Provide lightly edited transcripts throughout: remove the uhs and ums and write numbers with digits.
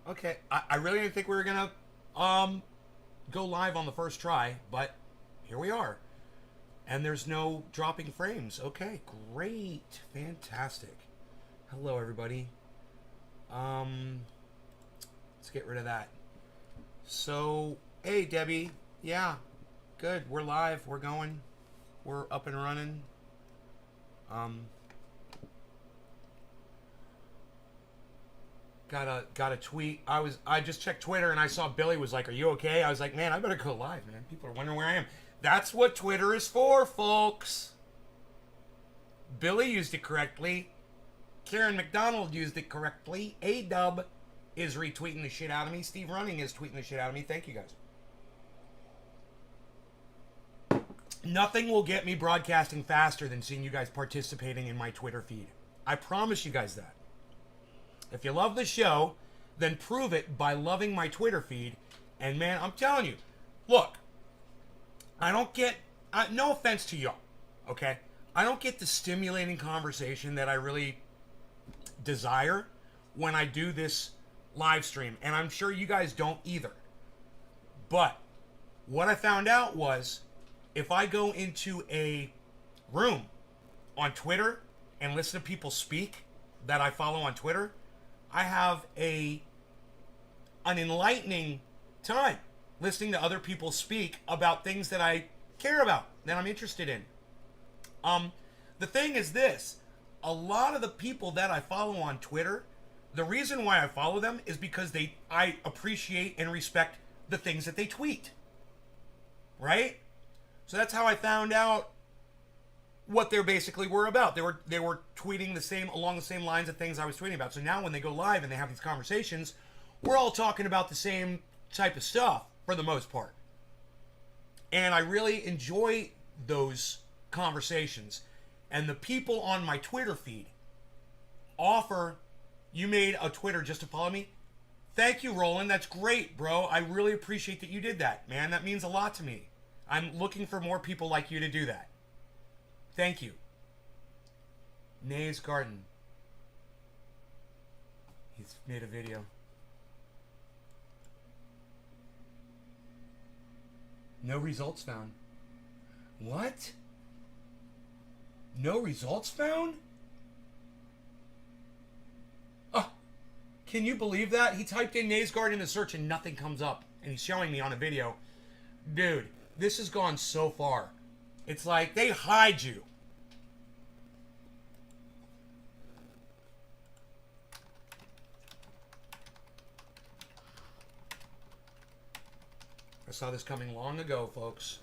Okay. I really didn't think we were gonna go live on the first try, but here we are. And there's no dropping frames. Okay, great. Fantastic. Hello everybody. Um let's get rid of that. So, hey Debbie. Yeah. Good. We're live. We're going. We're up and running. Um got a tweet. I just checked Twitter and I saw Billy was like, "Are you okay?" I was like, "Man, I better go live, man. People are wondering where I am." That's what Twitter is for, folks. Billy used it correctly. Karen McDonald used it correctly. A-Dub is retweeting the shit out of me. Steve Running is tweeting the shit out of me. Thank you guys. Nothing will get me broadcasting faster than seeing you guys participating in my Twitter feed. I promise you guys that. If you love the show, then prove it by loving my Twitter feed. And man, I'm telling you, look, I don't get, no offense to y'all, okay? I don't get the stimulating conversation that I really desire when I do this live stream. And I'm sure you guys don't either. But what I found out was if I go into a room on Twitter and listen to people speak that I follow on Twitter, I have an enlightening time listening to other people speak about things that I care about, that I'm interested in. The thing is this, a lot of the people that I follow on Twitter, the reason why I follow them is because I appreciate and respect the things that they tweet. Right? So that's how I found out what they basically were about. They were tweeting along the same lines of things I was tweeting about. So now when they go live and they have these conversations, we're all talking about the same type of stuff for the most part. And I really enjoy those conversations. And the people on my Twitter feed offer, you made a Twitter just to follow me? Thank you, Roland. That's great, bro. I really appreciate that you did that, man. That means a lot to me. I'm looking for more people like you to do that. Thank you. Nay's Garden. He's made a video. No results found. What? No results found? Oh, can you believe that? He typed in Nay's Garden to search and nothing comes up. And he's showing me on a video. Dude, this has gone so far. It's like they hide you. I saw this coming long ago, folks.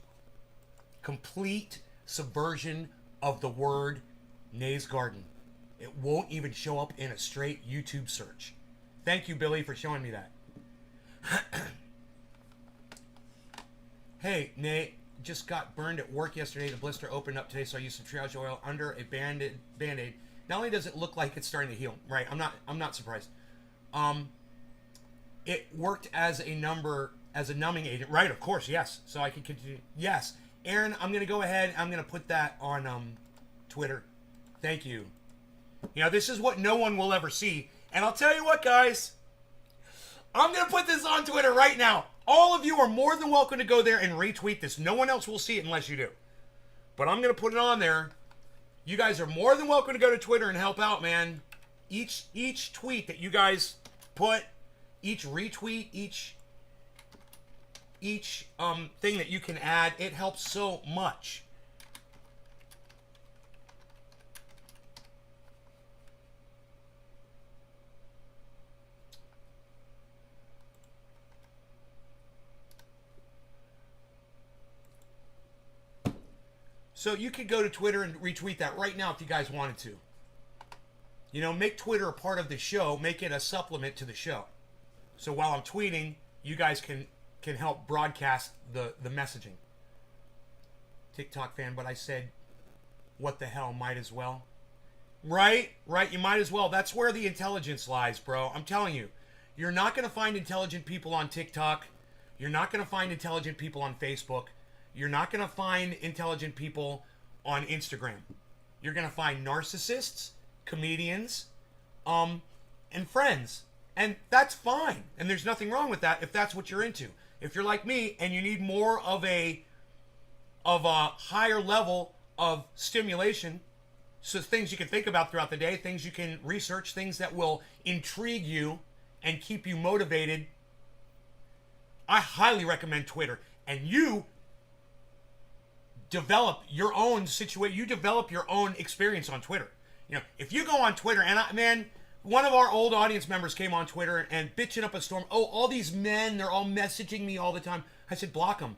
Complete subversion of the word Nay's Garden. It won't even show up in a straight YouTube search. Thank you, Billy, for showing me that. Hey, Nay, just got burned at work yesterday. The blister opened up today, so I used some triage oil under a band-aid. Not only does it look like it's starting to heal, right? I'm not surprised. It worked as a numbing agent, right? Of course, yes. So I can continue. Yes, Aaron, I'm gonna go ahead. I'm gonna put that on Twitter. Thank you. You know, this is what no one will ever see, and I'll tell you what, guys. I'm gonna put this on Twitter right now. All of you are more than welcome to go there and retweet this. No one else will see it unless you do. But I'm going to put it on there. You guys are more than welcome to go to Twitter and help out, man. Each tweet that you guys put, each retweet, each thing that you can add, it helps so much. So you could go to Twitter and retweet that right now if you guys wanted to. You know, make Twitter a part of the show. Make it a supplement to the show. So while I'm tweeting, you guys can help broadcast the messaging. TikTok fan, but I said, what the hell, might as well. Right, you might as well. That's where the intelligence lies, bro. I'm telling you. You're not going to find intelligent people on TikTok. You're not going to find intelligent people on Facebook. You're not going to find intelligent people on Instagram. You're going to find narcissists, comedians, and friends. And that's fine. And there's nothing wrong with that if that's what you're into. If you're like me and you need more of a higher level of stimulation, so things you can think about throughout the day, things you can research, things that will intrigue you and keep you motivated, I highly recommend Twitter. And you develop your own situation. You develop your own experience on Twitter. You know, if you go on Twitter, and man, one of our old audience members came on Twitter and bitching up a storm. Oh, all these men, they're all messaging me all the time. I said, block them.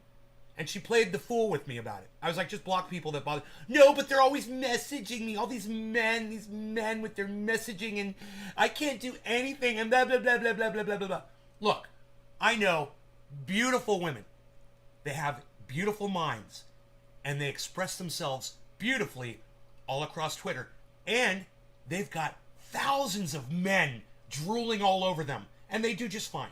And she played the fool with me about it. I was like, just block people that bother. No, but they're always messaging me. All these men with their messaging, and I can't do anything, and blah, blah, blah, blah, blah, blah, blah, blah. Look, I know beautiful women. They have beautiful minds, and they express themselves beautifully all across Twitter. And they've got thousands of men drooling all over them, and they do just fine.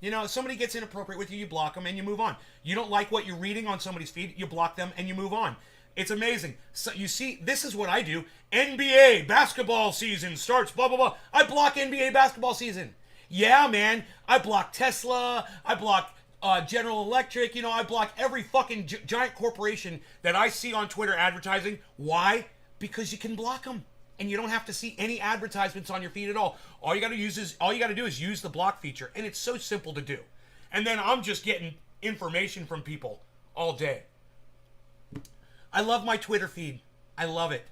You know, if somebody gets inappropriate with you, you block them and you move on. You don't like what you're reading on somebody's feed, you block them and you move on. It's amazing. So you see, this is what I do. NBA basketball season starts, blah, blah, blah. I block NBA basketball season. Yeah, man. I block Tesla. I block General Electric. You know, I block every fucking giant corporation that I see on Twitter advertising. Why? Because you can block them. And you don't have to see any advertisements on your feed at all. All you got to do is use the block feature, and it's so simple to do. And then I'm just getting information from people all day. I love my Twitter feed. I love it.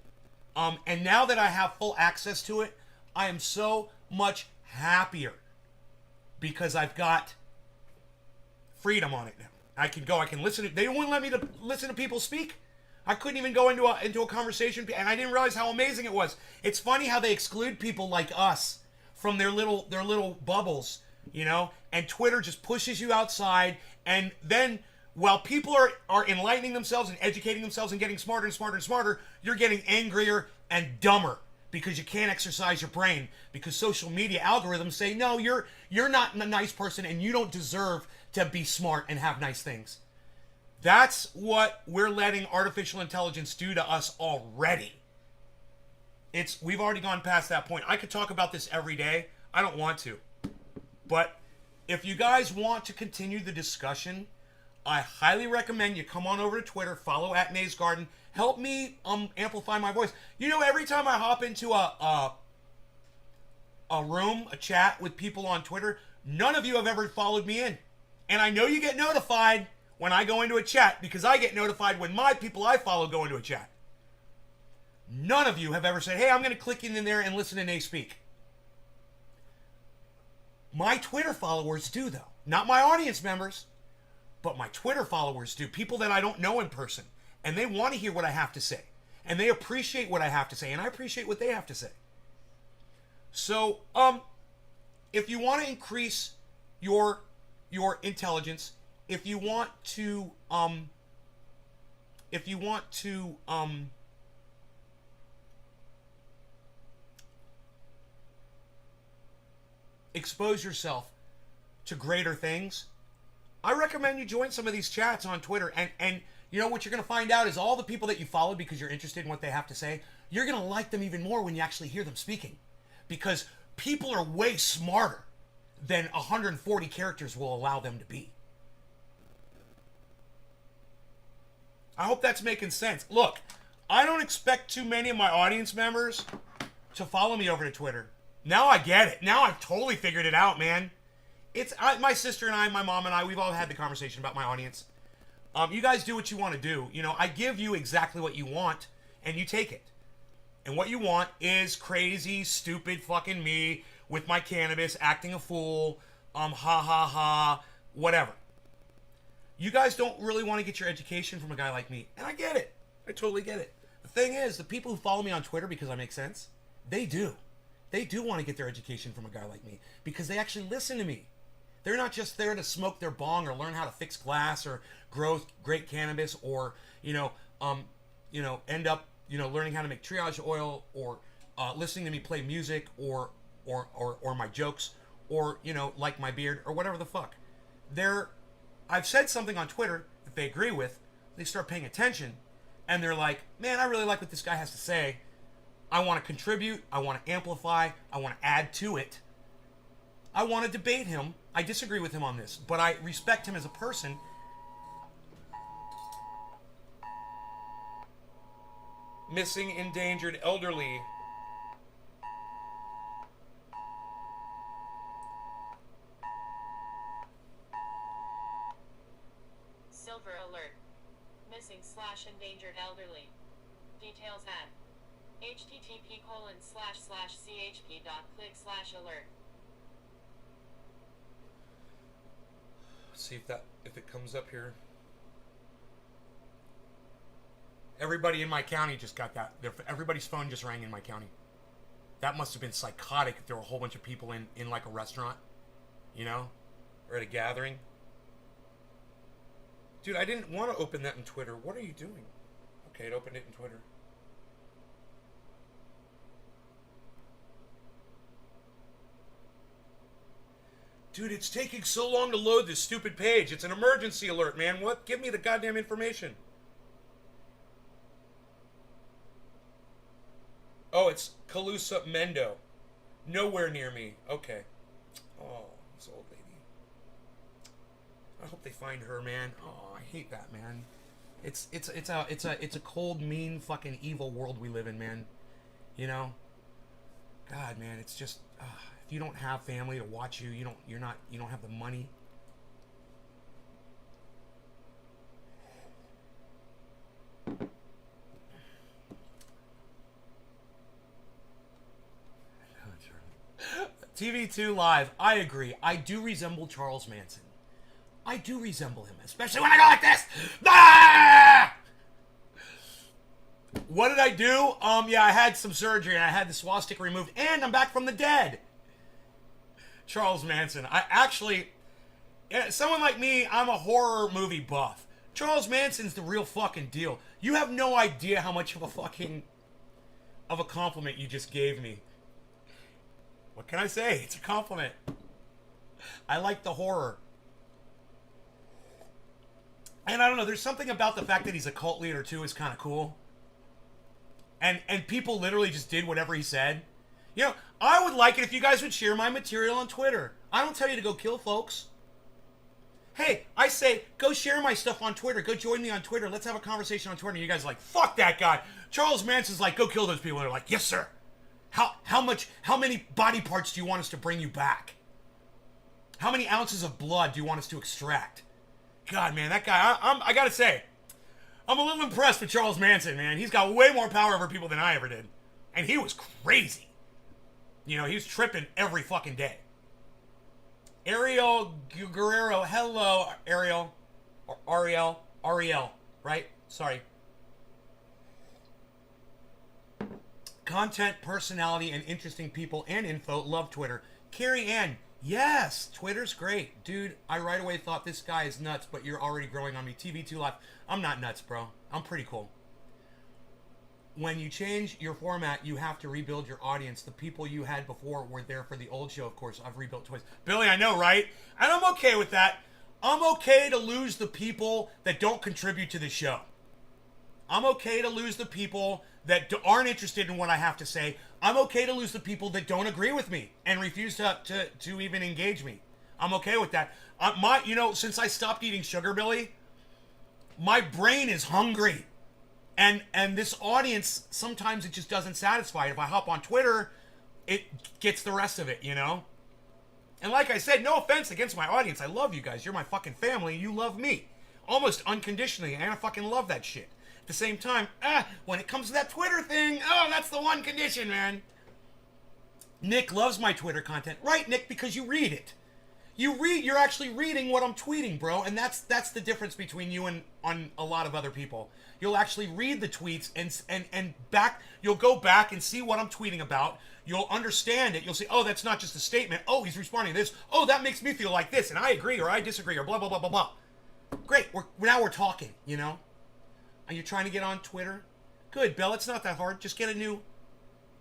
And now that I have full access to it, I am so much happier because I've got freedom on it now. I can listen. They wouldn't let me to listen to people speak. I couldn't even go into a conversation, and I didn't realize how amazing it was. It's funny how they exclude people like us from their little bubbles, you know? And Twitter just pushes you outside, and then while people are enlightening themselves and educating themselves and getting smarter and smarter and smarter, you're getting angrier and dumber because you can't exercise your brain because social media algorithms say, no, you're not a nice person and you don't deserve to be smart and have nice things. That's what we're letting artificial intelligence do to us already. We've already gone past that point. I could talk about this every day. I don't want to. But if you guys want to continue the discussion, I highly recommend you come on over to Twitter, follow @NaysGarden. Help me amplify my voice. You know, every time I hop into a room, a chat with people on Twitter, none of you have ever followed me in. And I know you get notified when I go into a chat because I get notified when my people I follow go into a chat. None of you have ever said, hey, I'm going to click in there and listen to Nay speak. My Twitter followers do, though. Not my audience members, but my Twitter followers do. People that I don't know in person. And they want to hear what I have to say. And they appreciate what I have to say. And I appreciate what they have to say. So, if you want to increase your intelligence, if you want to expose yourself to greater things, I recommend you join some of these chats on Twitter. And you know what you're going to find out is all the people that you follow because you're interested in what they have to say, you're going to like them even more when you actually hear them speaking. Because people are way smarter than 140 characters will allow them to be. I hope that's making sense. Look, I don't expect too many of my audience members to follow me over to Twitter. Now I get it. Now I've totally figured it out, man. My sister and I, my mom and I, we've all had the conversation about my audience. You guys do what you want to do. You know, I give you exactly what you want, and you take it. And what you want is crazy, stupid fucking me with my cannabis, acting a fool, ha ha ha, whatever. You guys don't really want to get your education from a guy like me. And I get it. I totally get it. The thing is, the people who follow me on Twitter because I make sense, they do. They do want to get their education from a guy like me because they actually listen to me. They're not just there to smoke their bong or learn how to fix glass or grow great cannabis or, end up, learning how to make triage oil or listening to me play music or my jokes or, like my beard or whatever the fuck. I've said something on Twitter that they agree with, they start paying attention, and they're like, man, I really like what this guy has to say. I want to contribute, I want to amplify, I want to add to it, I want to debate him. I disagree with him on this, but I respect him as a person. Missing, endangered, elderly. Silver alert. Missing/endangered elderly. Details at http://chp.click/alert. See if it comes up here. Everybody in my county just got that. Everybody's phone just rang in my county. That must have been psychotic if there were a whole bunch of people in like a restaurant, you know, or at a gathering. Dude, I didn't want to open that in Twitter. What are you doing? Okay, it opened it in Twitter. Dude, it's taking so long to load this stupid page. It's an emergency alert, man. What? Give me the goddamn information. Oh, it's Calusa Mendo. Nowhere near me. Okay. Oh, this old lady. I hope they find her, man. Oh, I hate that, man. It's a cold, mean, fucking evil world we live in, man. You know? God, man, it's just if you don't have family to watch you, you don't have the money. TV2 Live. I agree. I do resemble Charles Manson. I do resemble him, especially when I go like this. Ah! What did I do? Yeah, I had some surgery. I had the swastika removed, and I'm back from the dead. Charles Manson. I actually, someone like me, I'm a horror movie buff. Charles Manson's the real fucking deal. You have no idea how much of a compliment you just gave me. What can I say? It's a compliment. I like the horror. And I don't know, there's something about the fact that he's a cult leader too is kind of cool. And people literally just did whatever he said. You know, I would like it if you guys would share my material on Twitter. I don't tell you to go kill folks. Hey, I say, go share my stuff on Twitter. Go join me on Twitter. Let's have a conversation on Twitter. And you guys are like, fuck that guy. Charles Manson's like, go kill those people. And they're like, yes, sir. How many body parts do you want us to bring you back? How many ounces of blood do you want us to extract? God, man, that guy, I gotta say, I'm a little impressed with Charles Manson, man. He's got way more power over people than I ever did. And he was crazy. You know, he was tripping every fucking day. Ariel Guerrero, hello, Ariel. Or Ariel, right? Sorry. Content, personality, and interesting people and info. Love Twitter. Carrie Ann, yes, Twitter's great. Dude, I right away thought this guy is nuts, but you're already growing on me. TV2 Live. I'm not nuts, bro. I'm pretty cool. When you change your format, you have to rebuild your audience. The people you had before were there for the old show, of course. I've rebuilt twice. Billy, I know, right? And I'm okay with that. I'm okay to lose the people that don't contribute to the show. I'm okay to lose the people that aren't interested in what I have to say. I'm okay to lose the people that don't agree with me and refuse to even engage me. I'm okay with that. Since I stopped eating sugar, Billy, my brain is hungry. And this audience, sometimes it just doesn't satisfy it. If I hop on Twitter, it gets the rest of it, you know? And like I said, no offense against my audience. I love you guys. You're my fucking family. You love me. Almost unconditionally. And I fucking love that shit. At the same time, when it comes to that Twitter thing, that's the one condition, man. Nick loves my Twitter content. Right, Nick, because you read it. You're actually reading what I'm tweeting, bro. And that's the difference between you and on a lot of other people. You'll actually read the tweets and you'll go back and see what I'm tweeting about. You'll understand it. You'll say, oh, that's not just a statement. Oh, he's responding to this. Oh, that makes me feel like this. And I agree or I disagree or blah, blah, blah, blah, blah. Great. Now we're talking, you know? Are you trying to get on Twitter? Good, Bell. It's not that hard. Just get a new...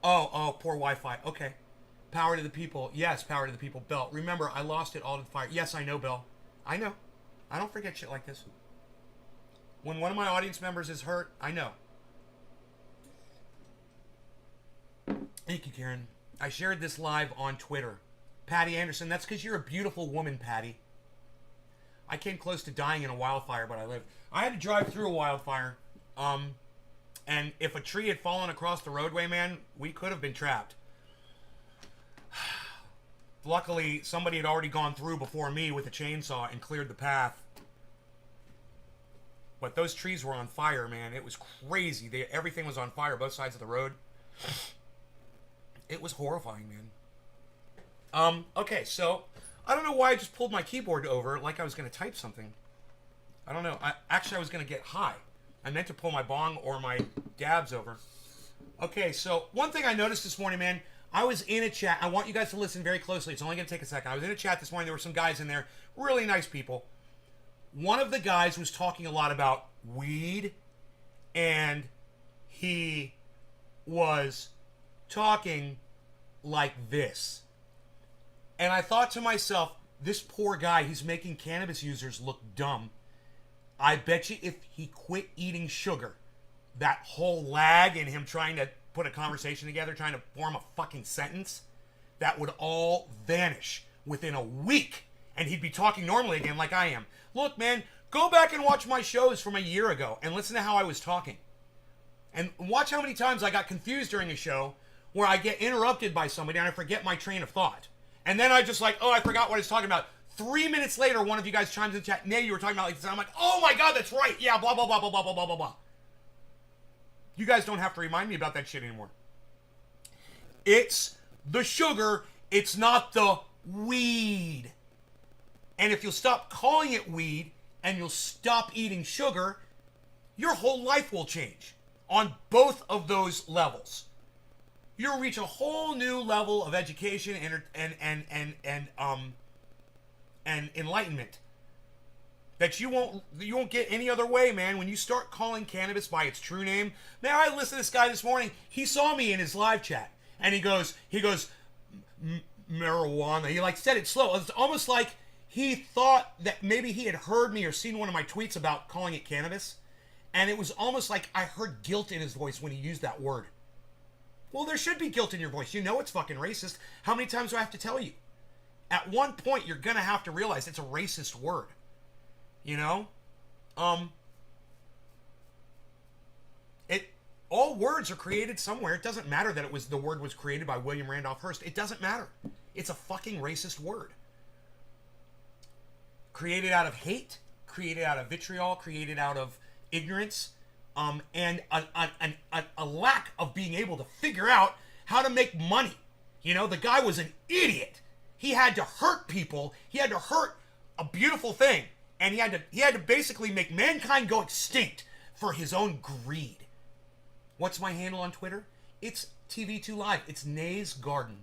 Oh, poor Wi-Fi. Okay. Power to the people. Yes, power to the people. Bell, remember, I lost it all to the fire. Yes, I know, Bell. I know. I don't forget shit like this. When one of my audience members is hurt, I know. Thank you, Karen. I shared this live on Twitter. Patty Anderson. That's because you're a beautiful woman, Patty. I came close to dying in a wildfire, but I lived. I had to drive through a wildfire. And if a tree had fallen across the roadway, man, we could have been trapped. Luckily, somebody had already gone through before me with a chainsaw and cleared the path. But those trees were on fire, man. It was crazy. Everything was on fire, both sides of the road. It was horrifying, man. Okay, so I don't know why I just pulled my keyboard over like I was going to type something. I don't know. Actually, I was going to get high. I meant to pull my bong or my dabs over. Okay, so one thing I noticed this morning, man, I was in a chat. I want you guys to listen very closely. It's only going to take a second. I was in a chat this morning. There were some guys in there, really nice people. One of the guys was talking a lot about weed, and he was talking like this. And I thought to myself, this poor guy, he's making cannabis users look dumb. I bet you if he quit eating sugar, that whole lag in him trying to put a conversation together, trying to form a fucking sentence, that would all vanish within a week, and he'd be talking normally again like I am. Look, man, go back and watch my shows from a year ago and listen to how I was talking. And watch how many times I got confused during a show where I get interrupted by somebody and I forget my train of thought. And then I just like, oh, I forgot what I was talking about. 3 minutes later, one of you guys chimes in the chat, Nay, you were talking about like this. And I'm like, oh my God, that's right. Yeah, blah, blah, blah, blah, blah, blah, blah, blah, blah. You guys don't have to remind me about that shit anymore. It's the sugar. It's not the weed. And if you'll stop calling it weed and you'll stop eating sugar, your whole life will change on both of those levels. You'll reach a whole new level of education and enlightenment that you won't get any other way, man. When you start calling cannabis by its true name. Man, I listened to this guy this morning. He saw me in his live chat, and he goes, marijuana. He like said it slow. It's almost like he thought that maybe he had heard me or seen one of my tweets about calling it cannabis, and it was almost like I heard guilt in his voice when he used that word. Well, there should be guilt in your voice. You know it's fucking racist. How many times do I have to tell you? At one point, you're going to have to realize it's a racist word. You know? All words are created somewhere. It doesn't matter that the word was created by William Randolph Hearst. It doesn't matter. It's a fucking racist word. Created out of hate, created out of vitriol, created out of ignorance, and a lack of being able to figure out how to make money. You know, the guy was an idiot. He had to hurt people. He had to hurt a beautiful thing. And he had to basically make mankind go extinct for his own greed. What's my handle on Twitter? It's TV2 Live. It's Nay's Garden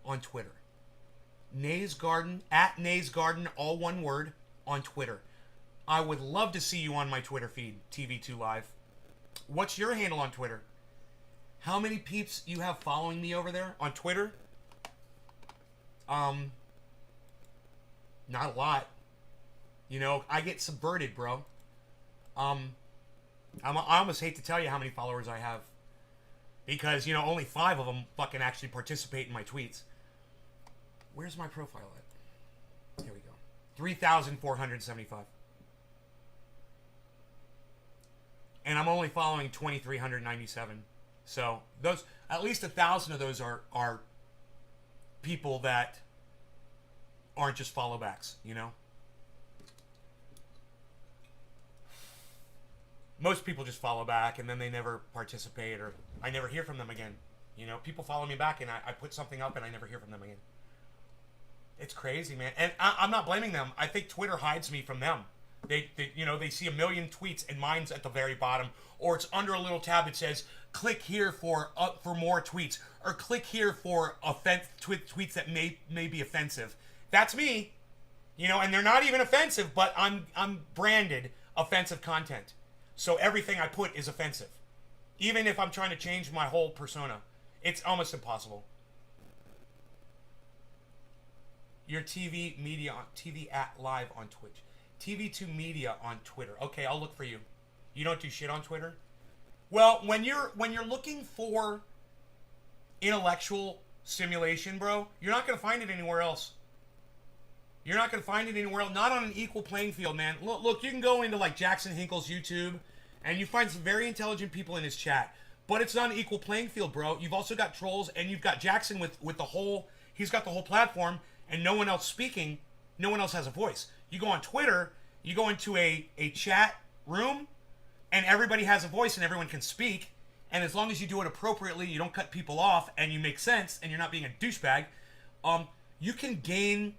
on Twitter. Nay's Garden, at Nay's Garden, all one word, on Twitter. I would love to see you on my Twitter feed, TV2 Live. What's your handle on Twitter? How many peeps you have following me over there on Twitter? Not a lot. You know, I get subverted, bro. I almost hate to tell you how many followers I have. Because, you know, only 5 of them fucking actually participate in my tweets. Where's my profile at? Here we go. 3,475. And I'm only following 2,397. So, those, at least 1,000 of those are people that aren't just follow backs, you know? Most people just follow back and then they never participate, or I never hear from them again. You know, people follow me back and I put something up and I never hear from them again. It's crazy, man. And I'm not blaming them. I think Twitter hides me from them. They see a million tweets and mine's at the very bottom, or it's under a little tab that says, click here for more tweets, or click here for tweets that may be offensive. That's me. You know, and they're not even offensive, but I'm branded offensive content. So everything I put is offensive. Even if I'm trying to change my whole persona. It's almost impossible. Your TV at live on Twitch. TV2 Media on Twitter. Okay, I'll look for you. You don't do shit on Twitter? Well, when you're looking for intellectual simulation, bro, you're not going to find it anywhere else. You're not going to find it anywhere else. Not on an equal playing field, man. Look, you can go into like Jackson Hinkle's YouTube, and you find some very intelligent people in his chat. But it's not an equal playing field, bro. You've also got trolls, and you've got Jackson with the whole... He's got the whole platform, and no one else speaking. No one else has a voice. You go on Twitter, you go into a chat room, and everybody has a voice, and everyone can speak. And as long as you do it appropriately, you don't cut people off, and you make sense, and you're not being a douchebag, you can gain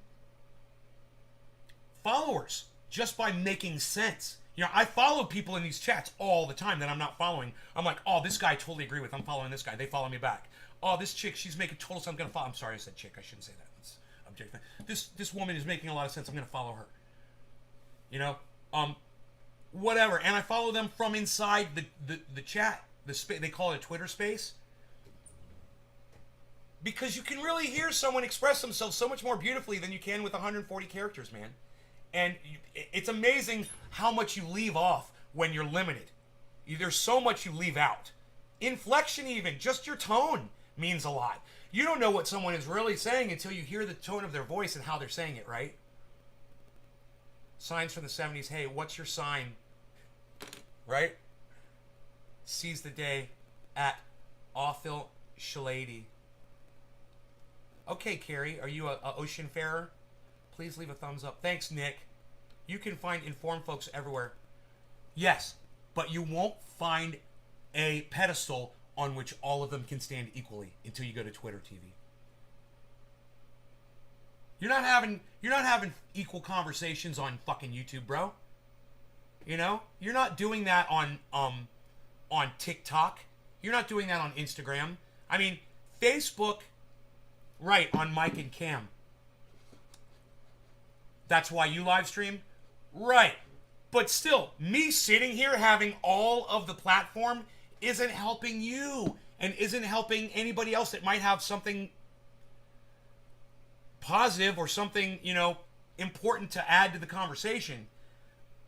followers just by making sense. You know, I follow people in these chats all the time that I'm not following. I'm like, oh, this guy I totally agree with. I'm following this guy. They follow me back. Oh, this chick, she's making total sense. I'm going to follow. I'm sorry I said chick. I shouldn't say that. That's objective. This woman is making a lot of sense. I'm going to follow her. You know? Whatever. And I follow them from inside the chat. They call it a Twitter space. Because you can really hear someone express themselves so much more beautifully than you can with 140 characters, man. And it's amazing how much you leave off when you're limited. There's so much you leave out. Inflection even, just your tone means a lot. You don't know what someone is really saying until you hear the tone of their voice and how they're saying it, right? Signs from the 70s, hey, what's your sign? Right? Seize the day at Awful Shalady. Okay, Carrie, are you a ocean farer? Please leave a thumbs up. Thanks, Nick. You can find informed folks everywhere. Yes, but you won't find a pedestal on which all of them can stand equally until you go to Twitter TV. You're not having equal conversations on fucking YouTube, bro. You know? You're not doing that on TikTok. You're not doing that on Instagram. I mean, Facebook, right, on Mike and Cam. That's why you live stream? Right. But still, me sitting here having all of the platform isn't helping you and isn't helping anybody else that might have something positive or something, you know, important to add to the conversation.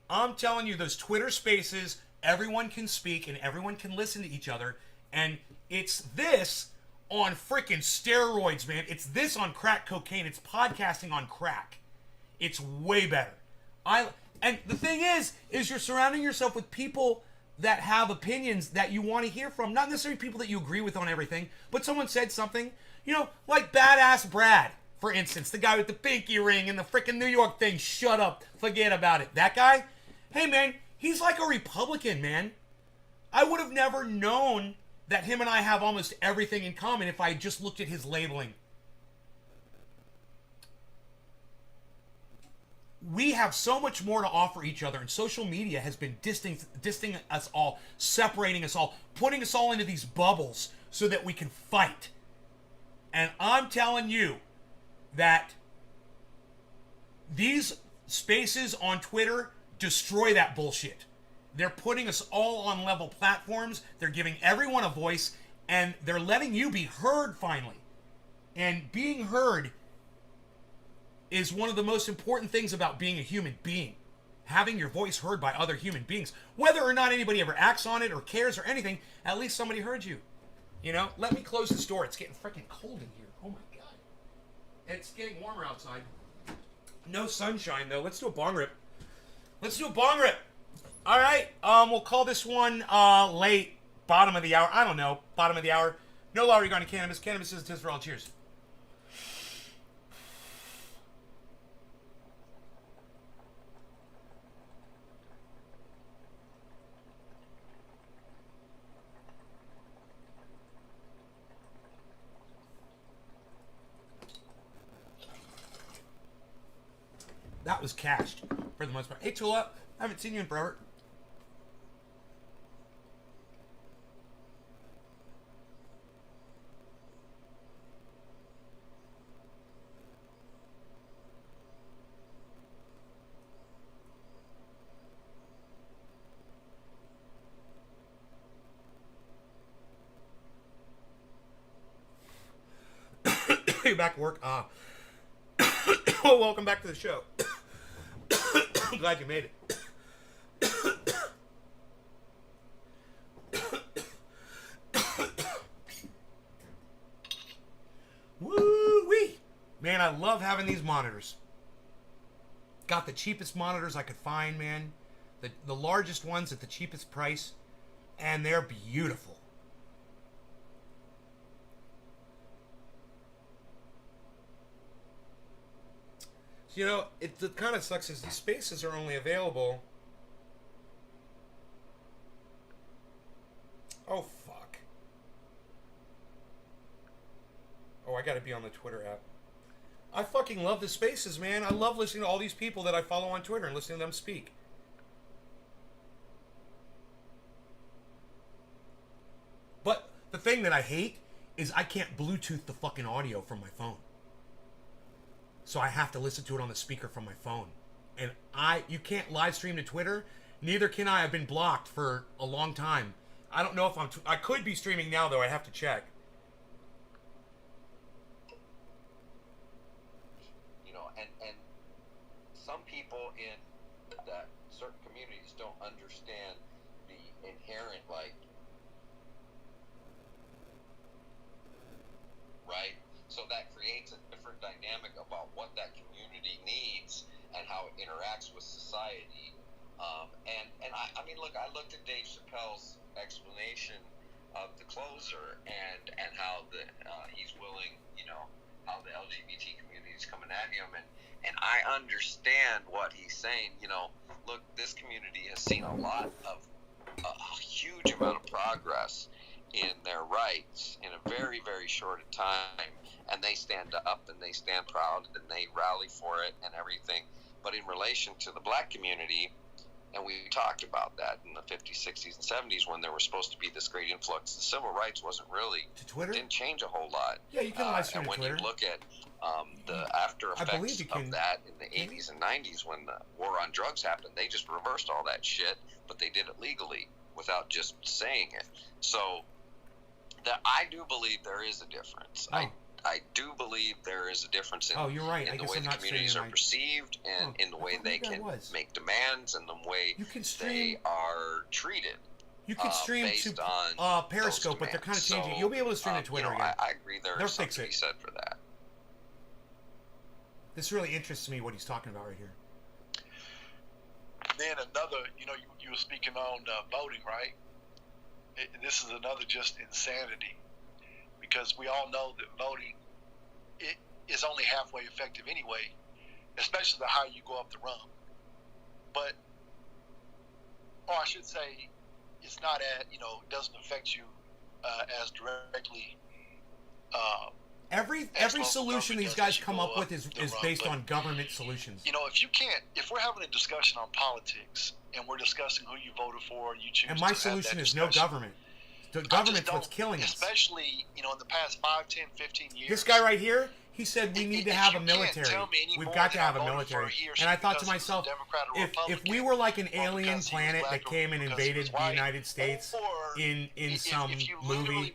I'm telling you, those Twitter spaces, everyone can speak and everyone can listen to each other. And it's this on freaking steroids, man. It's this on crack cocaine. It's podcasting on crack. It's way better. And the thing is you're surrounding yourself with people that have opinions that you want to hear from. Not necessarily people that you agree with on everything, but someone said something, you know, like Badass Brad, for instance, the guy with the pinky ring and the freaking New York thing. Shut up. Forget about it. That guy, hey, man, he's like a Republican, man. I would have never known that him and I have almost everything in common if I had just looked at his labeling. We have so much more to offer each other, and social media has been distancing us all, separating us all, putting us all into these bubbles so that we can fight. And I'm telling you that these spaces on Twitter destroy that bullshit. They're putting us all on level platforms. They're giving everyone a voice, and they're letting you be heard finally. And being heard is one of the most important things about being a human being. Having your voice heard by other human beings. Whether or not anybody ever acts on it or cares or anything, at least somebody heard you. You know? Let me close this door. It's getting freaking cold in here. Oh my god. It's getting warmer outside. No sunshine, though. Let's do a bong rip. Let's do a bong rip. All right. We'll call this one late. Bottom of the hour. I don't know. Bottom of the hour. No law regarding cannabis. Cannabis is a test for all. Cheers. That was cached for the most part. Hey, Tula, I haven't seen you in forever. You're back to work. Well, welcome back to the show. I'm glad you made it. I love having these monitors. Got the cheapest monitors I could find, man. The largest ones at the cheapest price. And they're beautiful. So, you know, it kind of sucks is these spaces are only available. Oh, fuck. Oh, I gotta be on the Twitter app. I fucking love the spaces, man. I love listening to all these people that I follow on Twitter and listening to them speak. But the thing that I hate is I can't Bluetooth the fucking audio from my phone. So I have to listen to it on the speaker from my phone. And you can't live stream to Twitter. Neither can I. I've been blocked for a long time. I don't know if I could be streaming now, though. I have to check. You know, and some people in that certain communities don't understand the inherent, like, right? So that creates a different dynamic about what that community needs and how it interacts with society. And I mean, look, I looked at Dave Chappelle's explanation of the closer and how he's willing, you know, how the LGBT community is coming at him, and I understand what he's saying. You know, look, this community has seen a lot of a huge amount of progress in their rights in a very, very short time, and they stand up and they stand proud and they rally for it and everything. But in relation to the black community, and we talked about that in the 50s, 60s, and 70s when there was supposed to be this great influx, the civil rights wasn't really, to Twitter? Didn't change a whole lot. Yeah, you can live stream and to when Twitter. you look at the after effects of that in the 80s and 90s when the war on drugs happened, they just reversed all that shit, but they did it legally without just saying it. So that I do believe there is a difference. Oh. I do believe there is a difference in, you're right. in the way the communities are perceived and in the way they can make demands and the way they are treated. You can stream based to on Periscope, but they're kind of changing. So, You'll be able to stream to Twitter again. I agree there's something to be said for that. This really interests me, what he's talking about right here. Then another, you know, you were speaking on voting, right? This is another just insanity. Because we all know that voting is only halfway effective anyway, especially the higher you go up the rung. But, or I should say, it's not it doesn't affect you as directly. Every solution these guys come up with is based on government solutions. You know, if we're having a discussion on politics and we're discussing who you voted for, you choose. And my solution is no government. The government's what's killing us. Especially, in the past 5, 10, 15 years. This guy right here, he said we need to have a military. We've got to have a military. And I thought to myself, if we were like an alien planet that came and invaded the United States in some movie,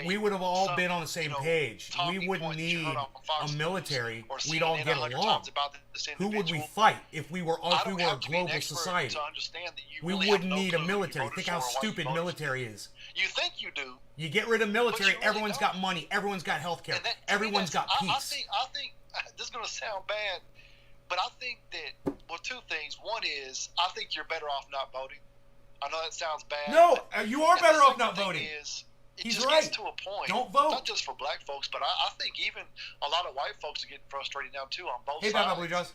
we would have all been on the same page. We wouldn't need a military. We'd all get along. Who would we fight if we were a global society? We wouldn't need a military. Think how stupid military is. You think you do. You get rid of military, everyone's got money, everyone's got health care, everyone's got peace. I think this is going to sound bad, but I think that, two things. One is, I think you're better off not voting. I know that sounds bad. No, you are better off not voting. He's right. Gets to a point. Don't vote. Not just for black folks, but I think even a lot of white folks are getting frustrated now, too, on both sides. Hey, Blue Jaws.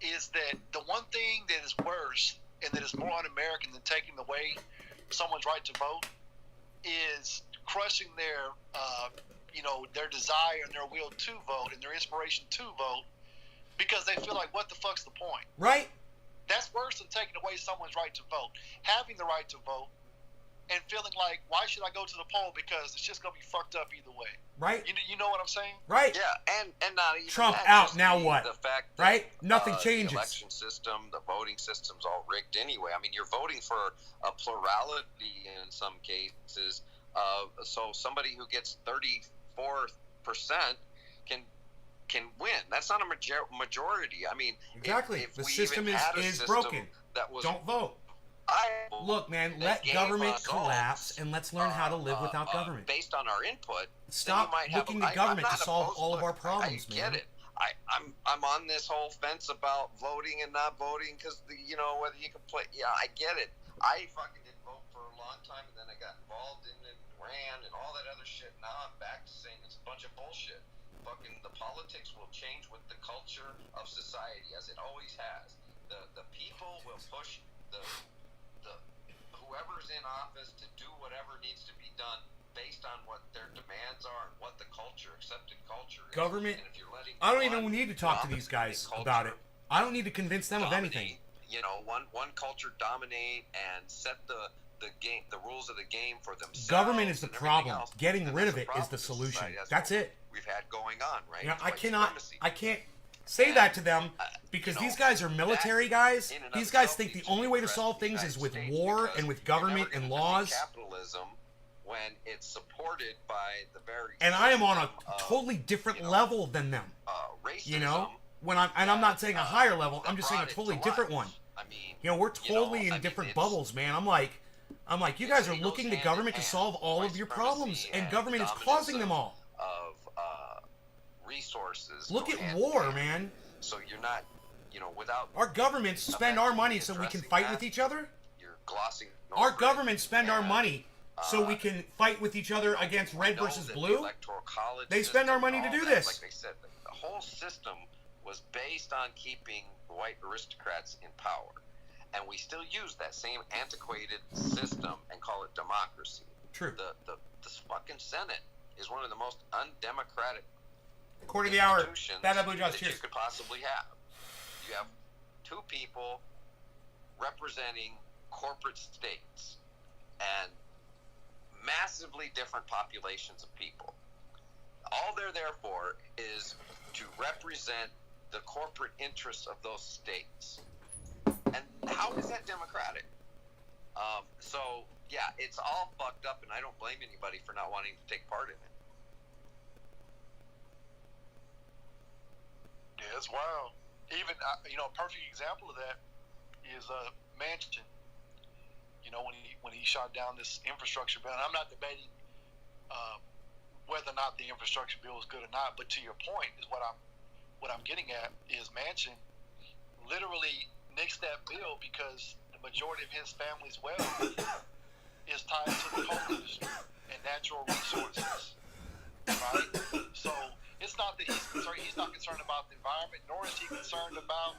Is that the one thing that is worse and that is more un-American than taking away someone's right to vote is crushing their desire and their will to vote and their inspiration to vote because they feel like, what the fuck's the point? Right. That's worse than taking away someone's right to vote. Having the right to vote and feeling like, why should I go to the poll because it's just going to be fucked up either way. Right. You know what I'm saying? Right. Yeah, and not even Trump that, out, now what? The fact that, right? Nothing changes. The election system, the voting system's all rigged anyway. I mean, you're voting for a plurality in some cases. So somebody who gets 34% can win. That's not a majority. I mean, exactly. If the we system even had a is system broken. That was, don't vote. Look, man, let government collapse and let's learn how to live without government. Based on our input. Stop looking to government to solve all of our problems, man. I get it. I'm on this whole fence about voting and not voting because whether you can play. Yeah, I get it. I fucking didn't vote for a long time, and then I got involved in it, ran, and all that other shit. Now I'm back to saying it's a bunch of bullshit. Fucking the politics will change with the culture of society, as it always has. The people will push the whoever's in office to do whatever needs to be done based on what their demands are and what the accepted culture is. Government. And if you're letting I don't even need to talk to these guys about it. I don't need to convince them of anything. One culture dominate and set the rules of the game for themselves. Government is the problem. Getting rid of it is the solution. That's it. We've had going on, right? I can't say that to them because these guys are military guys. These guys think the only way to solve things is with war and with government and laws. Capitalism, when it's supported by the very and I am on a totally different level than them. Racism, I'm not saying a higher level. I'm just saying a totally different one. I mean, we're totally in different bubbles, man. I'm like, you guys are looking to government to solve all of your problems, and government is causing them all. Of resources. Look at war, man. So you're not, without our governments spend our money so we can fight with each other. You're glossing. Our governments spend our money so we can fight with each other against red versus blue. They spend our money to do this. Like they said, the whole system was based on keeping the white aristocrats in power. And we still use that same antiquated system and call it democracy. True. The fucking Senate is one of the most undemocratic Quarter of the hour. That you could possibly have. You have two people representing corporate states and massively different populations of people. All they're there for is to represent the corporate interests of those states. And how is that democratic? So, yeah, it's all fucked up, and I don't blame anybody for not wanting to take part in it. Yeah, it's wild. Even, a perfect example of that is Manchin. When he shot down this infrastructure bill, and I'm not debating whether or not the infrastructure bill is good or not, but to your point is what I'm getting at is Manchin literally nixed that bill because the majority of his family's wealth is tied to the coal industry and natural resources, right? So it's not that he's not concerned about the environment, nor is he concerned about,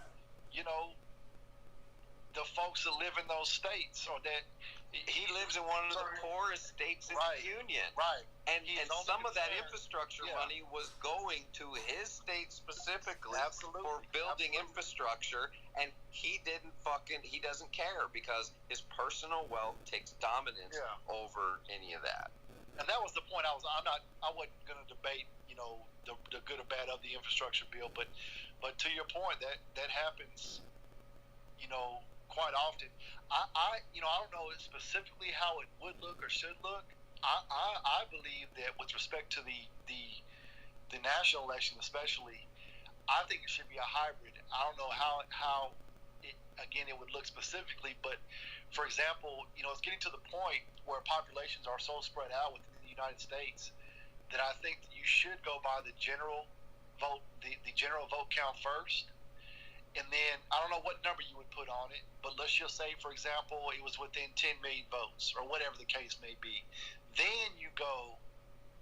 the folks that live in those states, or that he lives in one of the poorest states in the union. Right. And some of that infrastructure money was going to his state specifically for building infrastructure, and he doesn't care because his personal wealth takes dominance over any of that. And that was the point I wasn't going to debate, the good or bad of the infrastructure bill, but to your point, that happens, quite often. I don't know specifically how it would look or should look. I believe that with respect to the national election especially, I think it should be a hybrid. I don't know how it would look specifically, but for example, it's getting to the point where populations are so spread out within the United States that I think that you should go by the general vote, the general vote count first. And then, I don't know what number you would put on it, but let's just say, for example, it was within 10 million votes, or whatever the case may be. Then you go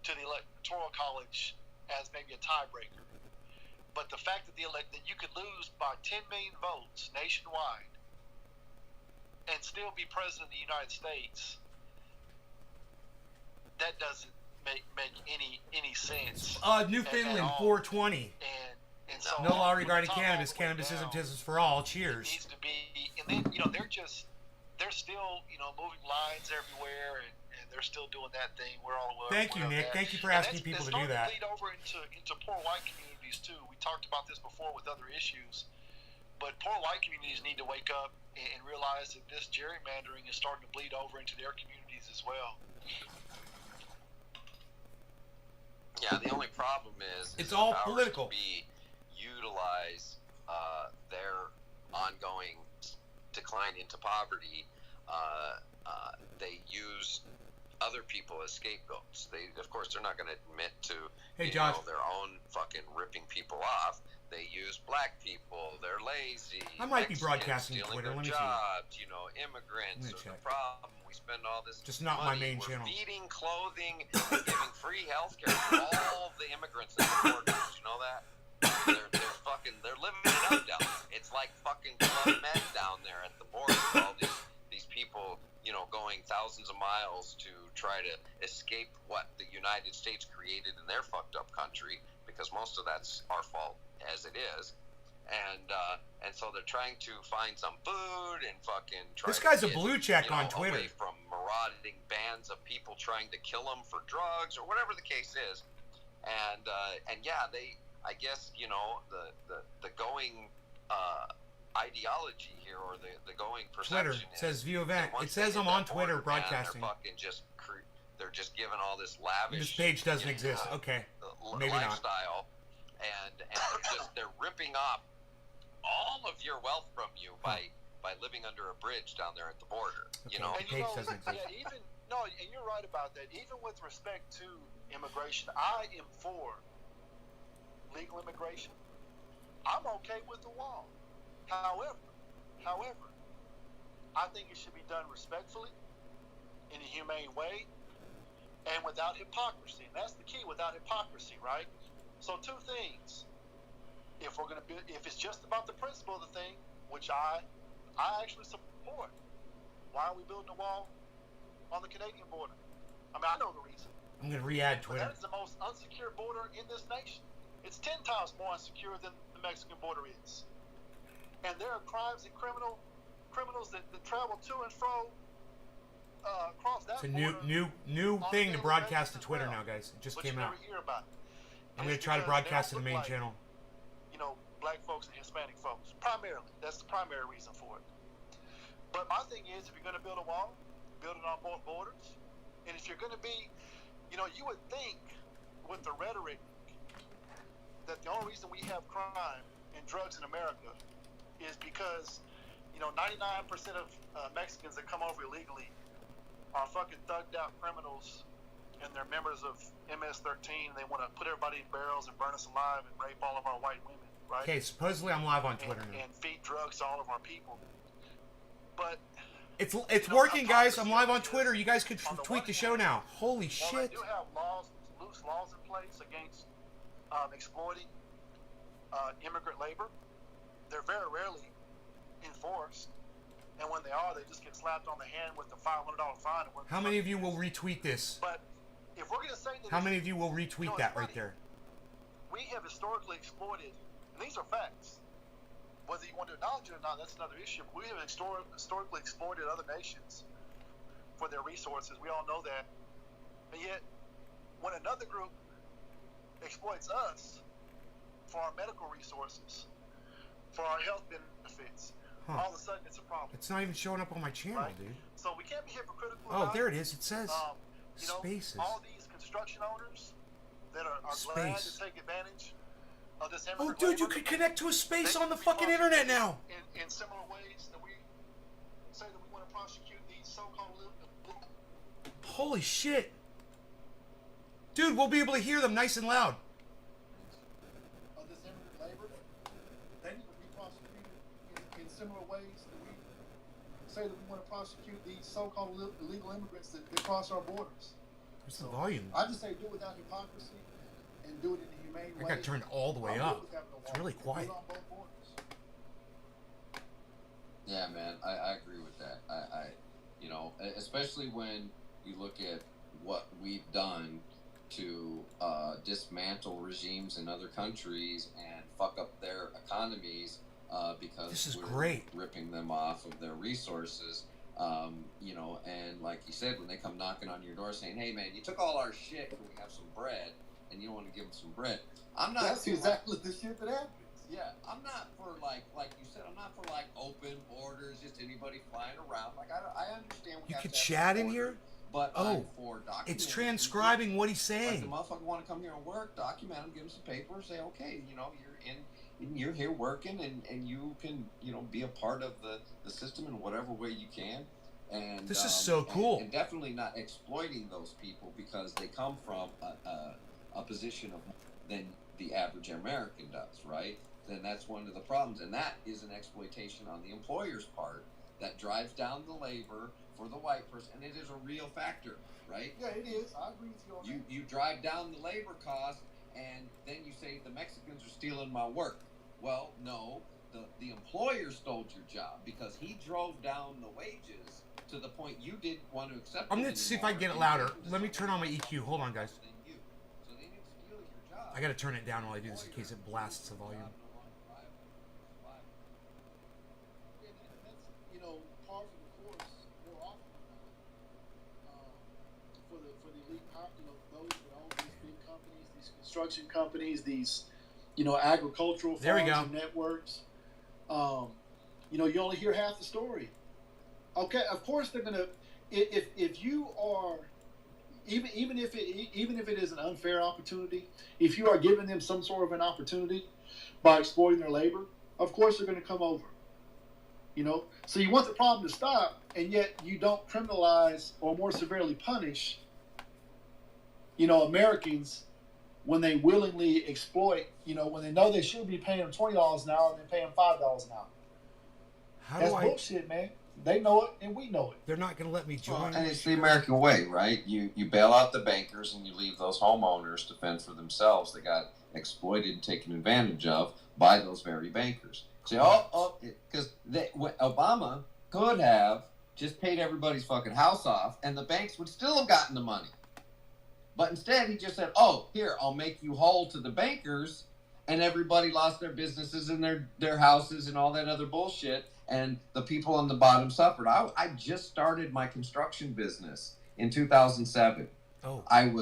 to the Electoral College as maybe a tiebreaker. But the fact that that you could lose by 10 million votes nationwide and still be president of the United States, that doesn't make any sense. Newfoundland 420. And so no law regarding cannabis. Cannabis isn't business for all. Cheers. It needs to be, and then they're still moving lines everywhere, and they're still doing that thing. We're all aware. Thank you, Nick. Thank you for asking people to do that. It's starting to bleed over into poor white communities too. We talked about this before with other issues, but poor white communities need to wake up and realize that this gerrymandering is starting to bleed over into their communities as well. Yeah, the only problem is it's all political. Utilize their ongoing decline into poverty. They use other people as scapegoats. They, of course, they're not going to admit to Hey, Josh. their own fucking ripping people off. They use black people. They're lazy. I might be Mexicans broadcasting stealing Twitter. their Let me see. jobs. Let Immigrants me are the check. problem. We spend all this Just not my money. main We're channel. feeding, clothing, giving free health care to all the immigrants at the borders. You know that? They're living it up down there. It's like fucking Club Med down there at the border. All these people, going thousands of miles to try to escape what the United States created in their fucked up country, because most of that's our fault as it is. And so they're trying to find some food and fucking try This guy's to a get, blue check on Twitter. away from marauding bands of people trying to kill them for drugs or whatever the case is. And yeah, I guess the going ideology here, or the going perception Twitter says view event. once It says they I'm hit on that Twitter border, man, broadcasting. they're just giving all this lavish. This page doesn't exist. Okay, maybe not. Lifestyle, and they're ripping off all of your wealth from you by living under a bridge down there at the border. Okay. And Page doesn't exist. Yeah, and you're right about that. Even with respect to immigration, I am for legal immigration. I'm okay with the wall. However, I think it should be done respectfully, in a humane way, and without hypocrisy. And that's the key, without hypocrisy, right? So two things. If it's just about the principle of the thing, which I actually support, why are we building a wall on the Canadian border? I mean, I know the reason. I'm gonna re-add But Twitter. that is the most unsecure border in this nation. It's 10 times more insecure than the Mexican border is. And there are crimes and criminals that travel to and fro across that It's a border. new on thing a to daily broadcast to basis as Twitter well. now, guys. It just But came you out. never hear about it. I'm And gonna it's try to because they broadcast to don't the main look like, channel. Black folks and Hispanic folks. Primarily. That's the primary reason for it. But my thing is, if you're going to build a wall, build it on both borders. And if you're going to be, you would think with the rhetoric that the only reason we have crime and drugs in America is because, 99% of Mexicans that come over illegally are fucking thugged out criminals, and they're members of MS-13, and they want to put everybody in barrels and burn us alive and rape all of our white women, right? Okay, supposedly I'm live on Twitter now. And feed drugs to all of our people. But It's working, guys. I'm live on Twitter. You guys could tweet the show now. Holy while they shit! do have loose laws in place against exploiting immigrant labor, they're very rarely enforced. And when they are, they just get slapped on the hand with a $500 fine. How many of you will retweet this? But if we're going to say that, How many of you will retweet that right there? we have historically exploited, and these are facts. Whether you want to acknowledge it or not, that's another issue. We have historically exploited other nations for their resources. We all know that. And yet, when another group exploits us for our medical resources, for our health benefits, all of a sudden it's a problem. It's not even showing up on my channel, Right? dude. So we can't be hypocritical Oh, about there it is. It says you know, spaces. all these construction owners that are glad Space. to take advantage of this Oh, immigrant dude, you labor, could connect to a space they on the can be fucking internet now. in similar ways that we say that we want to prosecute these so-called Holy shit. Dude, we'll be able to hear them nice and loud. of this immigrant labor. They need to be prosecuted in similar ways that we say that we want to prosecute these so-called illegal immigrants that cross our borders. Where's the volume? I just say do it without hypocrisy and do it in a humane I way. got turned all the way I'm up. good with having a It's wall. really Do it quiet. on both borders. Yeah, man, I agree with that. I especially when you look at what we've done to dismantle regimes in other countries and fuck up their economies because This is we're great. ripping them off of their resources. And like you said, when they come knocking on your door saying, "Hey, man, you took all our shit. Can we have some bread?" and you don't want to give them some bread, I'm not. That's exactly the shit that happens. Yeah, I'm not for like you said. I'm not for like open borders, just anybody flying around. Like I understand. We You have could to have chat in borders, here? but Oh, I'm for documenting. It's transcribing what he's Like saying. the motherfucker want to come here and work, document him, give him some paper, say, okay, you're here working, and you can be a part of the system in whatever way you can. And This is so cool. and definitely not exploiting those people because they come from a position of than the average American does, right? Then that's one of the problems, and that is an exploitation on the employer's part that drives down the labor for the white person, and it is a real factor, right? Yeah, it is. I agree with you on that. You drive down the labor cost, and then you say the Mexicans are stealing my work. Well, no, the employer stole your job because he drove down the wages to the point you didn't want to accept. I'm gonna see if I can get it louder. Let me turn on my EQ. Hold on, guys. So they didn't steal your job. I gotta turn it down while I do this in case it blasts the volume. And that's, you know, par for the course more often than not. For the elite pop, you know, those that own these big companies, these construction companies, these, you know, agricultural There we farms go. and networks. You know, you only hear half the story. Okay, of course they're gonna. If you are, even if it is an unfair opportunity, if you are giving them some sort of an opportunity by exploiting their labor, of course they're going to come over. You know, so you want the problem to stop, and yet you don't criminalize or more severely punish, you know, Americans when they willingly exploit. You know, when they know they should be paying them $20 an hour and they're paying $5 an hour. How That's do I? bullshit, man. They know it and we know it. They're not gonna let me join. And it's the American way, right? You bail out the bankers and you leave those homeowners to fend for themselves. They got exploited and taken advantage of by those very bankers. Say, because Obama could have just paid everybody's fucking house off, and the banks would still have gotten the money. But instead, he just said, "Oh, here, I'll make you whole to the bankers," and everybody lost their businesses and their houses and all that other bullshit. And the people on the bottom suffered. I just started my construction business in 2007. Oh, I'd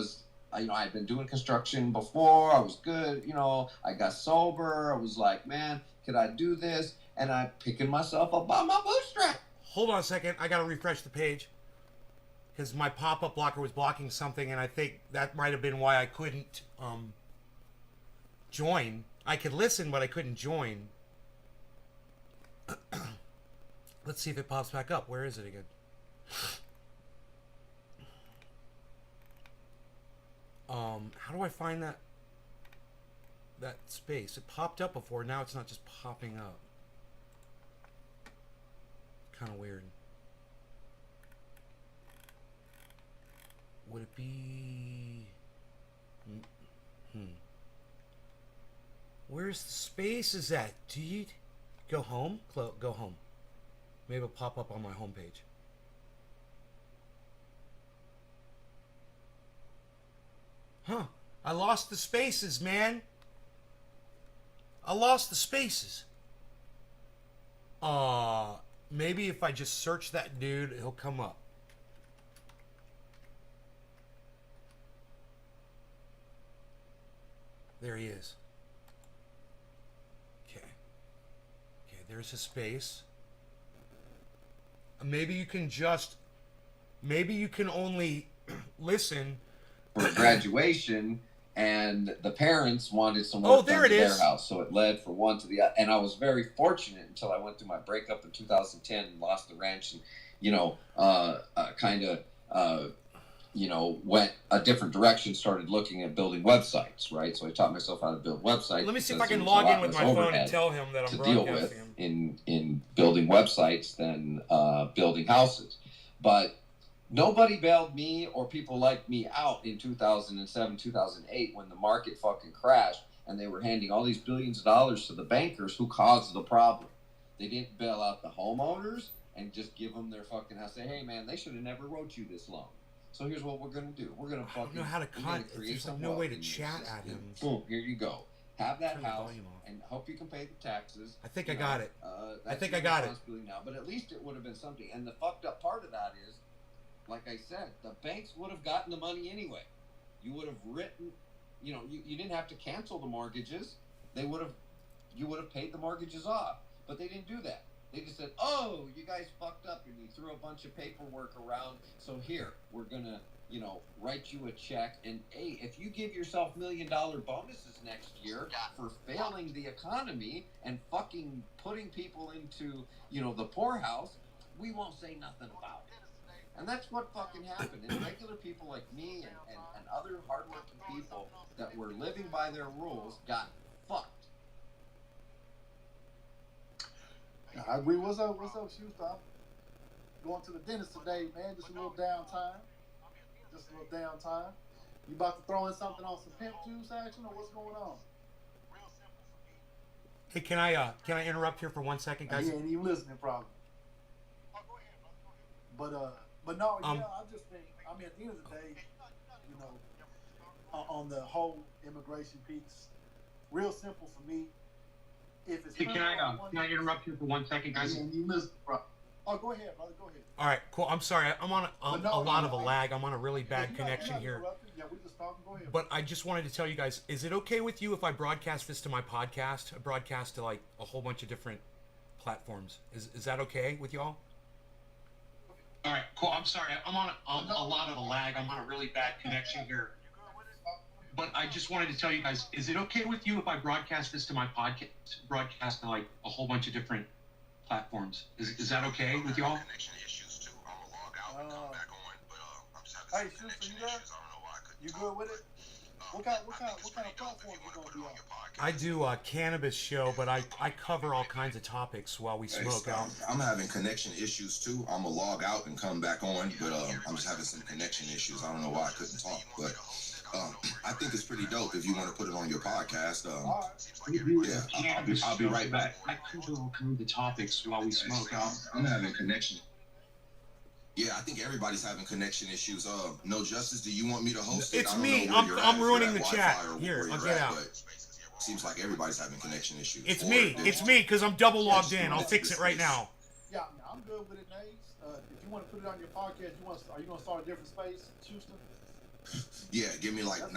been doing construction before. I was good. You know, I got sober. I was like, man, could I do this? And I'm picking myself up by my bootstrap. hold on a second. I gotta refresh the page because my pop-up blocker was blocking something, and I think that might have been why I couldn't join. I could listen, but I couldn't join. Let's see if it pops back up. Where is it again? How do I find that space? It popped up before. Now it's not just popping up. Kind of weird. Would it be? Where's the spaces at? Do you go home? Go home. Maybe it'll pop up on my homepage. Huh. I lost the spaces, man. I lost the spaces. Maybe if I just search that dude, he'll come up. There he is. Okay, there's a space. Maybe you can only listen For graduation, and the parents wanted some work there done it to is. their house, so it led from one to the other. And I was very fortunate until I went through my breakup in 2010 and lost the ranch, and went a different direction, started looking at building websites, right? So I taught myself how to build websites. Let me see if I because can there was a log in lot with less my phone and overhead tell him that I'm to deal broadcasting with him. in building websites than building houses. But nobody bailed me or people like me out in 2007, 2008 when the market fucking crashed and they were handing all these billions of dollars to the bankers who caused the problem. They didn't bail out the homeowners and just give them their fucking house. Say, hey man, they should have never wrote you this loan. So here's what we're gonna do. We're gonna I don't know how to there's like no way to chat at him. Boom, here you go. Have that Turn the house volume off. and hope you can pay the taxes. I think I got it. That's think your I got it. responsibility now, but at least it would have been something. And the fucked up part of that is, like I said, the banks would have gotten the money anyway. You would have written, you didn't have to cancel the mortgages. You would have paid the mortgages off, but they didn't do that. They just said, "Oh, you guys fucked up, and you threw a bunch of paperwork around. So here, we're gonna, write you a check. And hey, if you give yourself $1 million bonuses next year for failing the economy and fucking putting people into, the poorhouse, we won't say nothing about it. And that's what fucking happened. And regular people like me and other hardworking people that were living by their rules got fucked. I agree. What's up, Shoester? I'm going to the dentist today, man. Just a little downtime. You about to throw in something on some pimp juice action, or what's going on? Hey, can I interrupt here for 1 second, guys? He ain't even listening, probably. But no, I just think, I mean, at the end of the day, you know, on the whole immigration piece, real simple for me. If it's Hey, can I interrupt here for 1 second, guys? He ain't even listening, probably. Oh, go ahead, brother. Go ahead. All right, cool. I'm sorry. I'm on a lot of a lag. I'm on a really bad connection here. Yeah, we're just talking. Go ahead. But I just wanted to tell you guys, is it okay with you if I broadcast this to my podcast? I broadcast to like a whole bunch of different platforms. Is that okay with y'all? All right, cool. I'm sorry. I'm on a lot of a lag. I'm on a really bad connection here. But I just wanted to tell you guys, is it okay with you if I broadcast this to my podcast? Broadcast to like a whole bunch of different platforms. Is that okay with y'all? Hey, Shoester, you there? You good with it? What kind of platform you gonna be on? I do a cannabis show, but I cover all kinds of topics while we smoke. I'm having connection issues too. I'm gonna log out and come back on, but I'm just having some connection issues. I don't know why I couldn't talk, but I think it's pretty dope if you want to put it on your podcast. I'll be right back. I cover all kinds of topics while we smoke. I'm having connection. Yeah, I think everybody's having connection issues. No Justice, do you want me to host it? It's me. I'm ruining the chat. Here, I'll get out. Seems like everybody's having connection issues. It's me, because I'm double logged in. I'll fix it right now. Yeah, I'm good with it, Nate. If you want to put it on your podcast, are you going to start a different space, Shoester? Yeah, give me like 5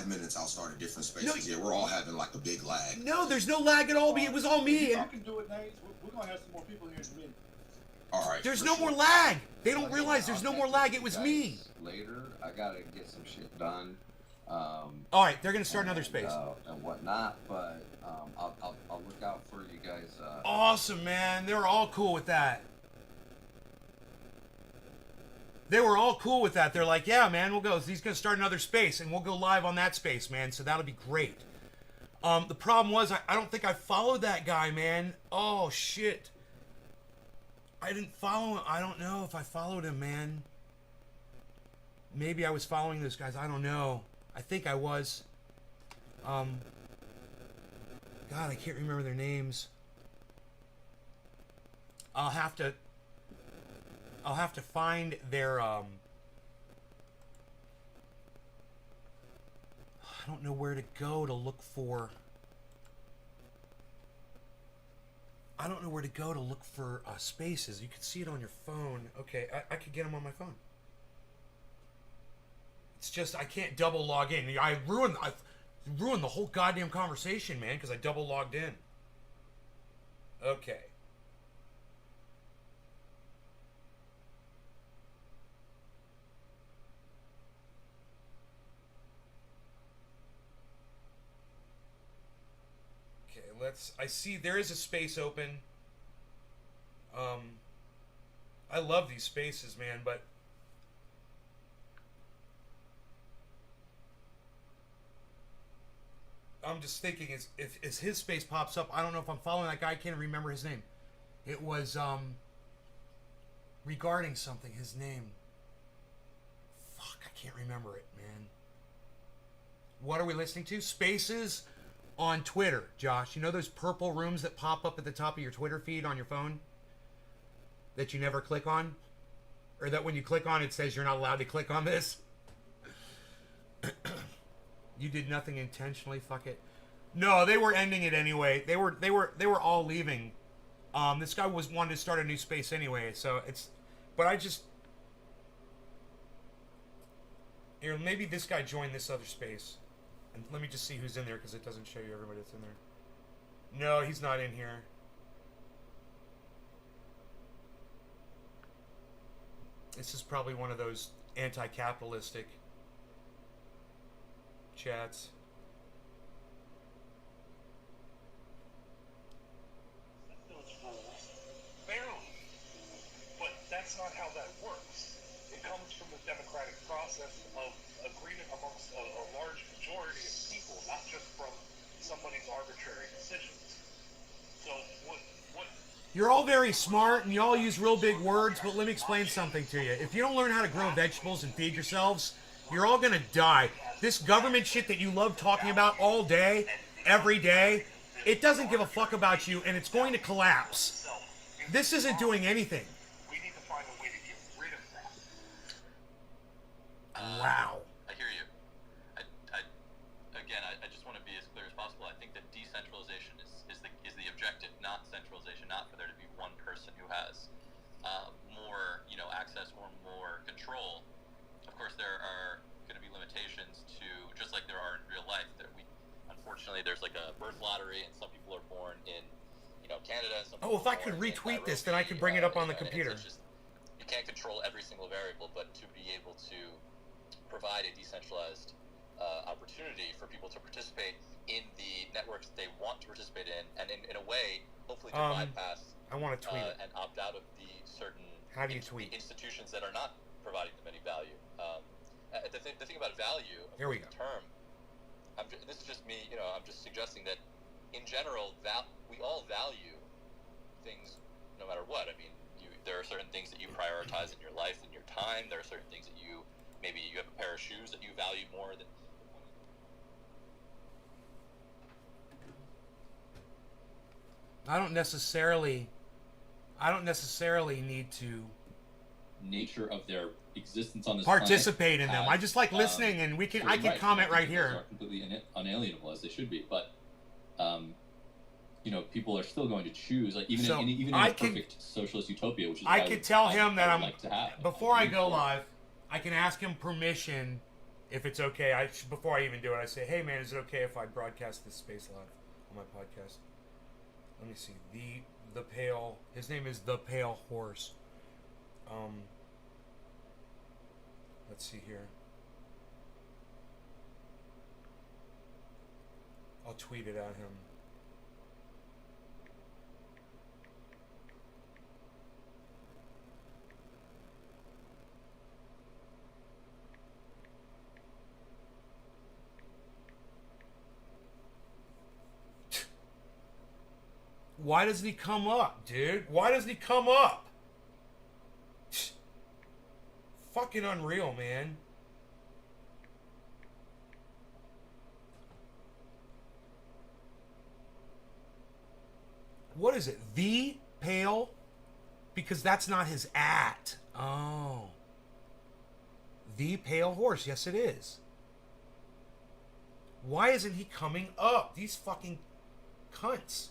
minutes. I'll start a different space. Yeah, we're all having like a big lag. No, there's no lag at all. It was all me. You can do it, Nate. We're going to have some more people here in a minute. All right. There's no more lag. They don't realize there's no more lag. It was me. Later, I gotta get some shit done. All right, they're gonna start another space and whatnot. But I'll look out for you guys. Awesome, man. They were all cool with that. They're like, yeah, man, we'll go. He's gonna start another space, and we'll go live on that space, man. So that'll be great. The problem was I don't think I followed that guy, man. Oh shit. I didn't follow him. I don't know if I followed him, man. Maybe I was following those guys. I don't know. I think I was. God, I can't remember their names. I'll have to find their I don't know where to go to look for. I don't know where to go to look for spaces. You can see it on your phone. Okay, I could get them on my phone. It's just I can't double log in. I ruined the whole goddamn conversation, man, because I double logged in. Okay. I see there is a space open. I love these spaces, man, but I'm just thinking if his space pops up, I don't know if I'm following that guy. I can't remember his name. It was regarding something. His name. Fuck, I can't remember it, man. What are we listening to? Spaces on Twitter, Josh. You know those purple rooms that pop up at the top of your Twitter feed on your phone that you never click on? Or that when you click on it says you're not allowed to click on this? You did nothing intentionally, fuck it. No, they were ending it anyway. They were all leaving. This guy wanted to start a new space anyway, so it's but I just here, maybe this guy joined this other space. And let me just see who's in there, because it doesn't show you everybody that's in there. No, he's not in here. This is probably one of those anti-capitalistic chats. how that works. It comes from the democratic process of agreement amongst a large majority of people, not just from somebody's arbitrary decisions. So what You're all very smart and you all use real big words, but let me explain something to you. If you don't learn how to grow vegetables and feed yourselves, you're all gonna die. This government shit that you love talking about all day, every day, it doesn't give a fuck about you and it's going to collapse. This isn't doing anything. we need to find a way to get rid of that. Wow. I hear you. I just want to be as clear as possible. I think that decentralization is the objective, not centralization. Not for there to be one person who has more, access or more control. Of course, there are going to be limitations to, just like there are in real life. Unfortunately, there's like a birth lottery, and some people are born in, Canada. Some Oh, if people I are could born in retweet this, Nairobi, then I could bring it up on the and computer. it's just, you can't control every single variable, but to be able to provide a decentralized opportunity for people to participate in the networks that they want to participate in, and in a way, hopefully to bypass I want to tweet it. and opt out of the certain How do you tweet? institutions that are not providing them any value. The thing about value, of Here we course, go. the term, this is just me, I'm just suggesting that in general, we all value things no matter what. I mean, there are certain things that you prioritize in your life and your time. There are certain things that maybe you have a pair of shoes that you value more than. I don't necessarily need to nature of their existence on this participate in planet them. I just like listening, and I can comment right here. Are completely unalienable as they should be, but people are still going to choose, like even in a perfect socialist utopia, which is I could tell him that I I'm would like to have. Before I go live, I can ask him permission if it's okay. Before I even do it, I say, "Hey man, is it okay if I broadcast this space live on my podcast?" Let me see. The Pale. His name is The Pale Horse. Let's see here. I'll tweet it at him. Why doesn't he come up, dude? Why doesn't he come up? Fucking unreal, man. What is it? The Pale? Because that's not his at. Oh. The Pale Horse. Yes, it is. Why isn't he coming up? These fucking cunts.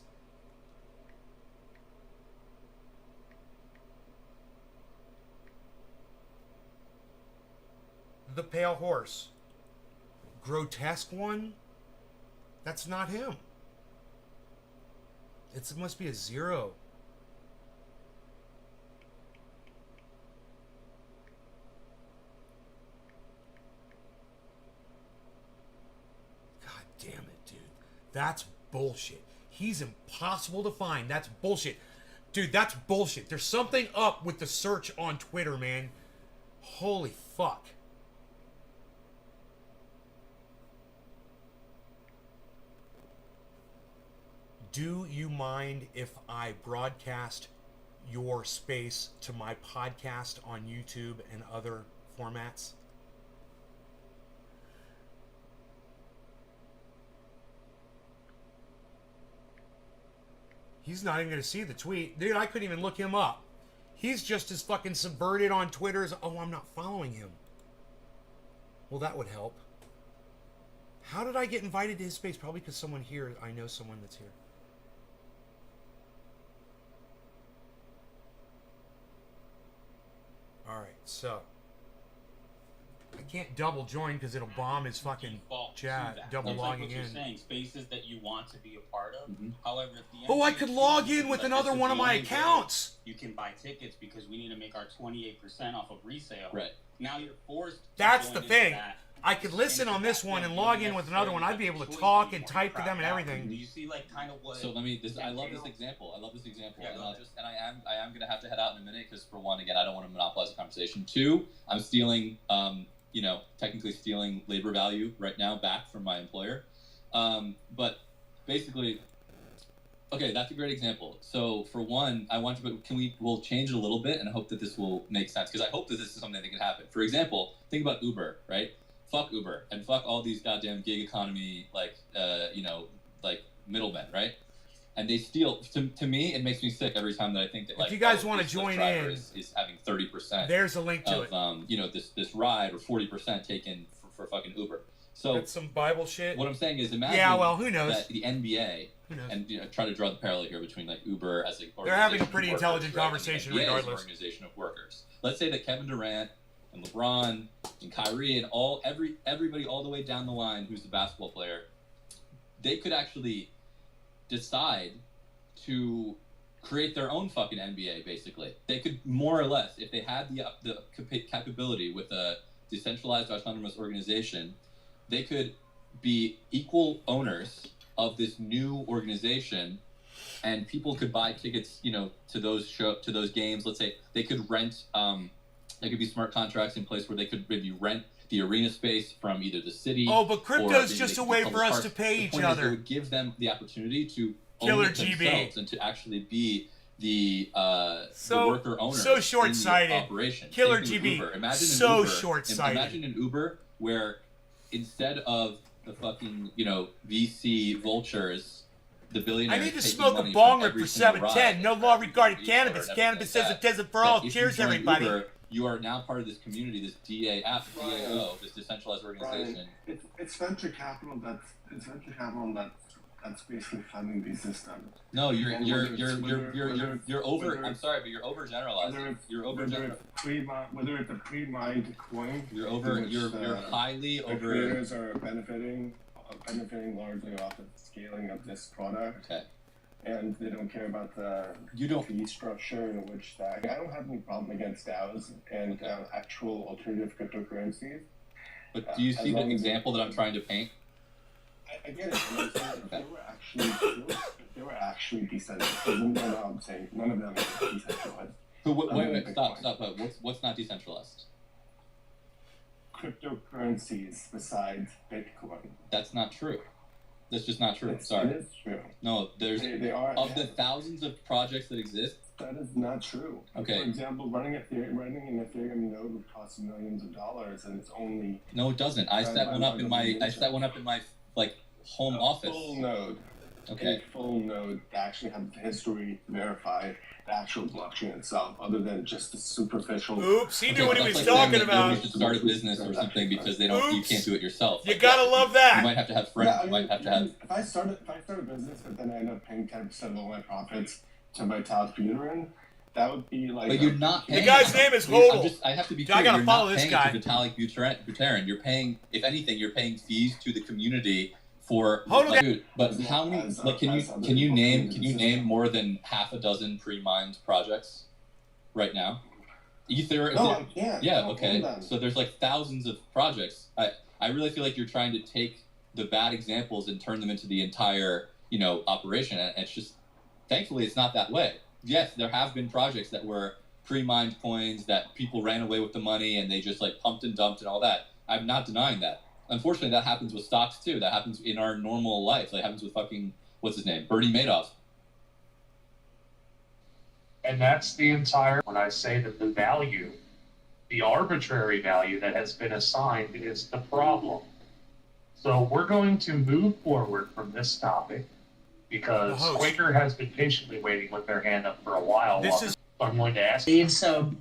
The Pale Horse. Grotesque one? That's not him. It must be a 0. God damn it, dude. That's bullshit. He's impossible to find. That's bullshit. Dude, that's bullshit. There's something up with the search on Twitter, man. Holy fuck. Do you mind if I broadcast your space to my podcast on YouTube and other formats? He's not even going to see the tweet. Dude, I couldn't even look him up. He's just as fucking subverted on Twitter as... Oh, I'm not following him. Well, that would help. How did I get invited to his space? Probably because someone here... I know someone that's here. Alright, so I can't double join because it'll bomb his fucking chat. Double logging in. Saying spaces that you want to be a part of. Mm-hmm. However, if the Oh, I could log in with another one of my accounts. You can buy tickets because we need to make our 28% off of resale. Right. Now you're forced. That's the thing. I could listen on this one and log in with another one. I'd be able to talk and type to them and everything. Do you see like kind of what? So let me. I love this example. Yeah, I am gonna have to head out in a minute because for one, again, I don't want to monopolize the conversation. Two, I'm stealing, technically stealing labor value right now back from my employer. But basically, okay, that's a great example. So for one, we'll change it a little bit and I hope that this will make sense because I hope that this is something that can happen. For example, think about Uber, right? Fuck Uber and fuck all these goddamn gig economy, like middlemen, right? And they steal. To me, it makes me sick every time that I think that. Like, if you guys want to join in, is having 30%. There's a link to it. This ride or 40% taken for fucking Uber. So that's some Bible shit. What I'm saying is, imagine. Yeah, well, who knows? That the NBA. Who knows? And try to draw the parallel here between like Uber as a. They're having a pretty intelligent conversation, regardless. As an organization of workers. Let's say that Kevin Durant and LeBron and Kyrie and everybody all the way down the line who's a basketball player, they could actually decide to create their own fucking NBA. Basically, they could more or less, if they had the capability with a decentralized autonomous organization, they could be equal owners of this new organization, and people could buy tickets, to those games. Let's say they could rent. There could be smart contracts in place where they could maybe rent the arena space from either the city. Oh, but crypto's just a way for us to pay each other. It would give them the opportunity to Killer own it GB themselves and to actually be the worker owner. So short-sighted. In the operation. Killer GB. Uber. Imagine so Uber, short-sighted. Imagine an Uber where instead of the fucking VC vultures. The billionaires. I need to smoke a bong rip for 710. No law regarding cannabis. Cannabis says it isn't for all. Cheers, everybody. Uber, you are now part of this community, this DAO, this decentralized organization. Brian, it's venture capital that's basically funding these systems. No, you're over. I'm sorry, but you're overgeneralizing. Whether it's a pre-mined coin. You're highly over. Creators are benefiting largely off of the scaling of this product. Okay. And they don't care about the fee structure in which that. I don't have any problem against DAOs and actual alternative cryptocurrencies. But do you see the example that I'm trying to paint? I get it. They were actually decentralized. No, I'm saying none of them are decentralized. Wait, stop. What's not decentralized? Cryptocurrencies besides Bitcoin. That's not true. That's just not true. Sorry. It is true. No, they are. Of the thousands of projects that exist. That is not true. Okay. For example, running an Ethereum node would cost millions of dollars, and it's only. No, it doesn't. I set one up in my like home office. Full node. Okay. A full node to actually have the history to verify the actual blockchain itself, other than just the superficial. Oops, he knew what he was talking about. You should start a business or something because you can't do it yourself. You gotta love that. You might have to have friends. Yeah, If I start a business, but then I end up paying 10% of all my profits to Vitalik Buterin, that would be like. But you're not paying. The guy's name is Hodel. I have to be clear. I gotta follow this guy. Vitalik Buterin. You're paying, if anything, you're paying fees to the community for. Dude, but how many? Like, can you name more than half a dozen pre-mined projects right now? Ether. No, I can't. Yeah. Okay. So there's like thousands of projects. I really feel like you're trying to take the bad examples and turn them into the entire operation. And it's just, thankfully, it's not that way. Yes, there have been projects that were pre-mined coins that people ran away with the money and they just like pumped and dumped and all that. I'm not denying that. Unfortunately, that happens with stocks too. That happens in our normal life. That happens with fucking, what's his name? Bernie Madoff. And that's the entire, when I say that the value, the arbitrary value that has been assigned is the problem. So we're going to move forward from this topic because Quaker has been patiently waiting with their hand up for a while. I'm going to ask you. So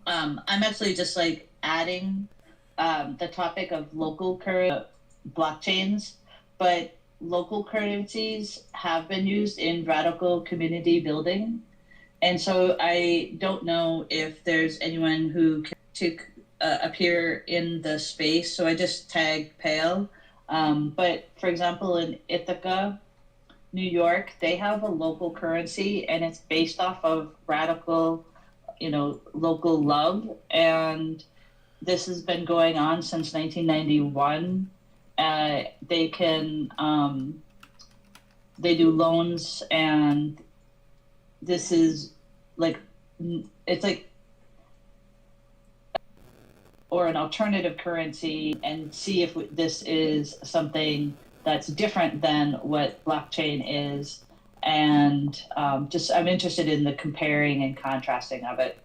I'm actually just like adding the topic of local blockchains, but local currencies have been used in radical community building. And so I don't know if there's anyone who can appear in the space. So I just tagged Pale. But for example, in Ithaca, New York, they have a local currency and it's based off of radical, local love. And this has been going on since 1991. They can they do loans, and this is like it's like or an alternative currency, and see if this is something that's different than what blockchain is. And just I'm interested in the comparing and contrasting of it.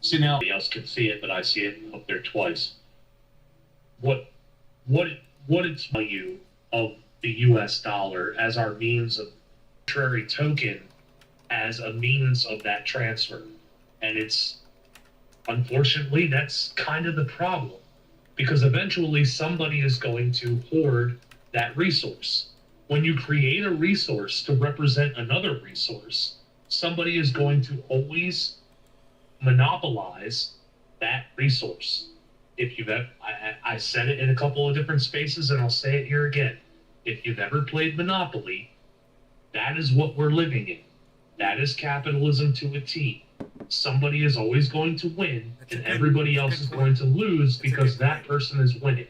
See, now nobody else can see it, but I see it up there twice. What its value of the U.S. dollar as our means of arbitrary token as a means of that transfer, and it's unfortunately that's kind of the problem, because eventually somebody is going to hoard that resource. When you create a resource to represent another resource, somebody is going to always monopolize that resource. If you've ever, I said it in a couple of different spaces, and I'll say it here again. If you've ever played Monopoly, that is what we're living in. That is capitalism to a T. Somebody is always going to win, and everybody else is going to lose because that person is winning.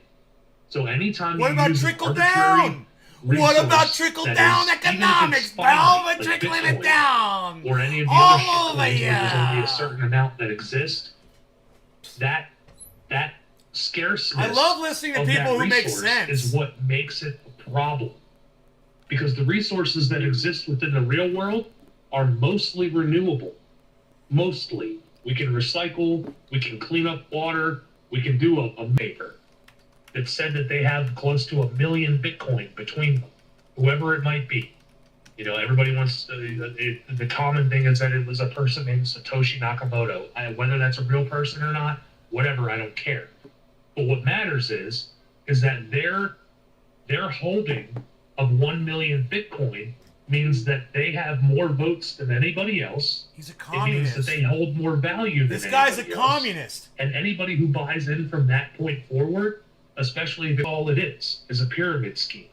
So anytime what you about use trickle an arbitrary down? What about resource trickle that down is, economics, bro? like We're trickling Bitcoin it down. or any of the all other shit over coins where there's only ya. a certain amount that exist, that scarceness I love listening to of people that who make resource sense. is what makes it a problem. Because the resources that exist within the real world are mostly renewable. Mostly. We can recycle, we can clean up water, we can do a maker that said that they have close to 1 million Bitcoin between them, whoever it might be. You know, everybody wants the common thing is that it was a person named Satoshi Nakamoto. Whether that's a real person or not, whatever, I don't care. But what matters is that their holding of 1 million Bitcoin means that they have more votes than anybody else. He's a It means communist. that they hold more value than This guy's a anybody else. communist. And anybody who buys in from that point forward, especially if all it is a pyramid scheme.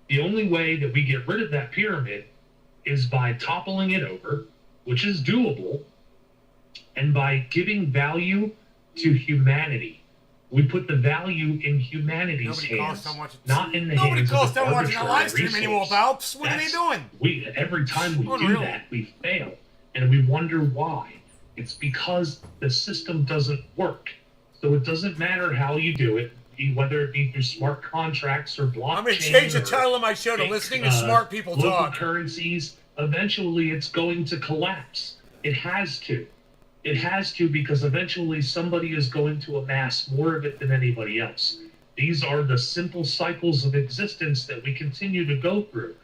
The only way that we get rid of that pyramid is by toppling it over, which is doable, and by giving value to humanity. We put the value in humanity's hands, not in the Nobody hands calls of down an watching a arbitrary live stream anymore, resource. Balps. What are they doing? Every time we do Unreal. that, we fail, and we wonder why. It's because the system doesn't work. So it doesn't matter how you do it, whether it be through smart contracts or blockchain. I'm going to change the or title of my show to fake, Listening to Smart People local Talk. currencies. Eventually, it's going to collapse. It has to. It has to, because eventually somebody is going to amass more of it than anybody else. These are the simple cycles of existence that we continue to go through.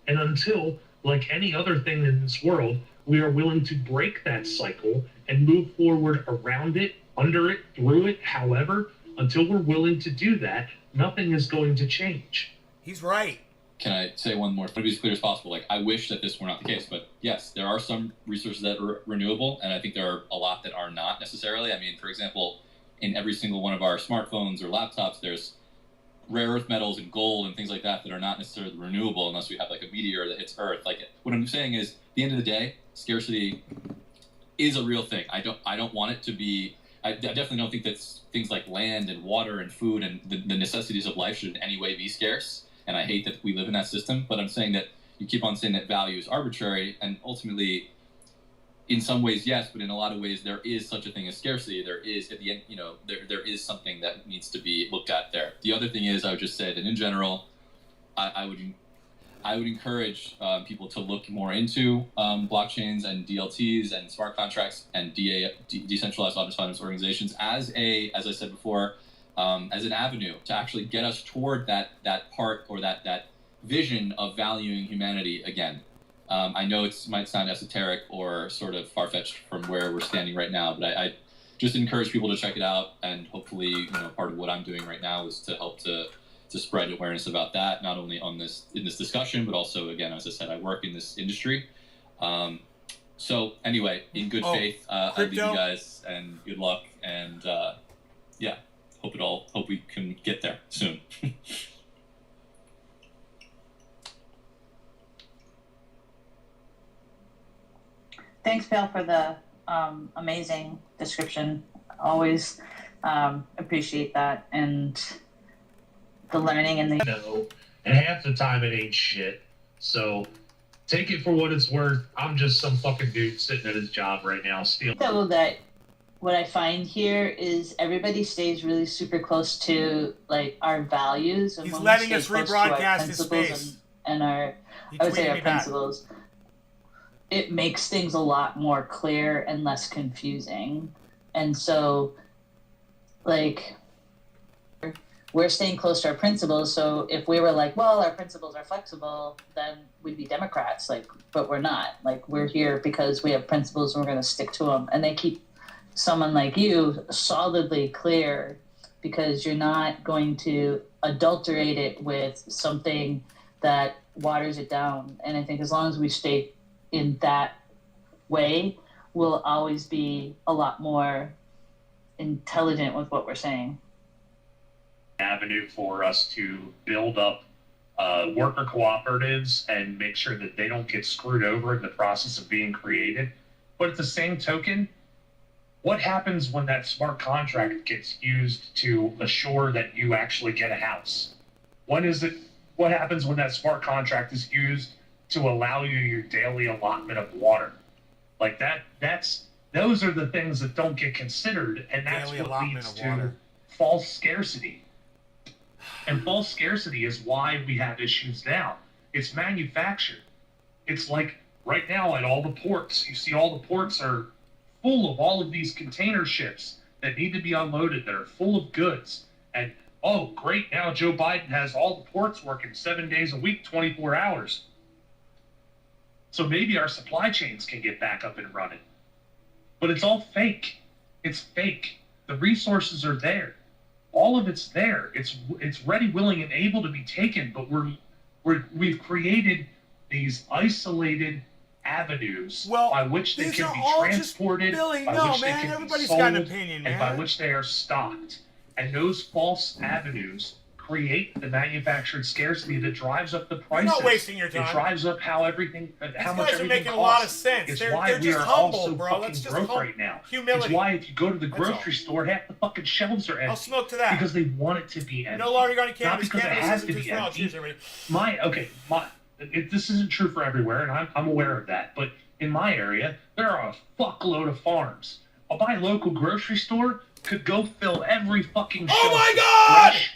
And until, like any other thing in this world, we are willing to break that cycle and move forward around it, under it, through it, however, until we're willing to do that, nothing is going to change. He's right. Can I say one more? To be as clear as possible. Like, I wish that this were not the case, but yes, there are some resources that are renewable, and I think there are a lot that are not necessarily. I mean, for example, in every single one of our smartphones or laptops, there's rare earth metals and gold and things like that that are not necessarily renewable unless we have like a meteor that hits Earth. Like, what I'm saying is, at the end of the day, scarcity is a real thing. I don't want it to be. I definitely don't think that things like land and water and food and the necessities of life should in any way be scarce. And I hate that we live in that system, but I'm saying that you keep on saying that value is arbitrary, and ultimately, in some ways, yes, but in a lot of ways, there is such a thing as scarcity. There is, at the end, there is something that needs to be looked at there. The other thing is, I would just say that in general, I would encourage people to look more into blockchains and DLTs and smart contracts and decentralized autonomous organizations as I said before, as an avenue to actually get us toward that part or that vision of valuing humanity again. I know it might sound esoteric or sort of far-fetched from where we're standing right now, but I just encourage people to check it out, and hopefully, part of what I'm doing right now is to help to spread awareness about that, not only in this discussion, but also, again, as I said, I work in this industry. So anyway, in good faith, I leave you guys, and good luck, and hope we can get there soon. Thanks, Bill, for the amazing description. always appreciate that and the learning and the. No, and half the time it ain't shit. So take it for what it's worth. I'm just some fucking dude sitting at his job right now stealing. So that what I find here is everybody stays really super close to like our values and He's when letting we us stay close to our rebroadcast his principles face. and our He I would say tweeted our me back. principles. It makes things a lot more clear and less confusing. And so like we're staying close to our principles. So if we were like, well, our principles are flexible, then we'd be Democrats. Like, but we're not. Like, we're here because we have principles and we're going to stick to them. And they keep someone like you solidly clear because you're not going to adulterate it with something that waters it down. And I think as long as we stay in that way, we'll always be a lot more intelligent with what we're saying. Avenue for us to build up worker cooperatives and make sure that they don't get screwed over in the process of being created. But at the same token, what happens when that smart contract gets used to assure that you actually get a house? What happens when that smart contract is used to allow you your daily allotment of water? Like those are the things that don't get considered, and that's Daily what allotment leads of to water. false scarcity. And false scarcity is why we have issues now. It's manufactured. It's like right now at all the ports, you see all the ports are full of all of these container ships that need to be unloaded, that are full of goods. And, oh, great, now Joe Biden has all the ports working 7 days a week, 24 hours. So maybe our supply chains can get back up and running. But it's all fake. It's fake. The resources are there. All of it's there. It's ready, willing, and able to be taken. But we've created these isolated avenues by which they can be transported, Billy, by no, which man, they can everybody's be sold, got an opinion, and by man. which they are stocked. And those false avenues create the manufactured scarcity that drives up the prices. not wasting your time. It drives up how much guys are everything making costs. a lot of sense. It's They're why we just are humble, all so bro. fucking That's just broke right now. humility. It's why if you go to the That's all. grocery store, half the fucking shelves are empty. I'll smoke to that. Because they want it to be empty. No longer going to Not cannabis. because it Cannabis has isn't to just be for all. empty. Cheers, everybody. This isn't true for everywhere, and I'm aware of that. But in my area, there are a fuckload of farms. A buy local grocery store could go fill every fucking shelf. Oh my with God! fresh,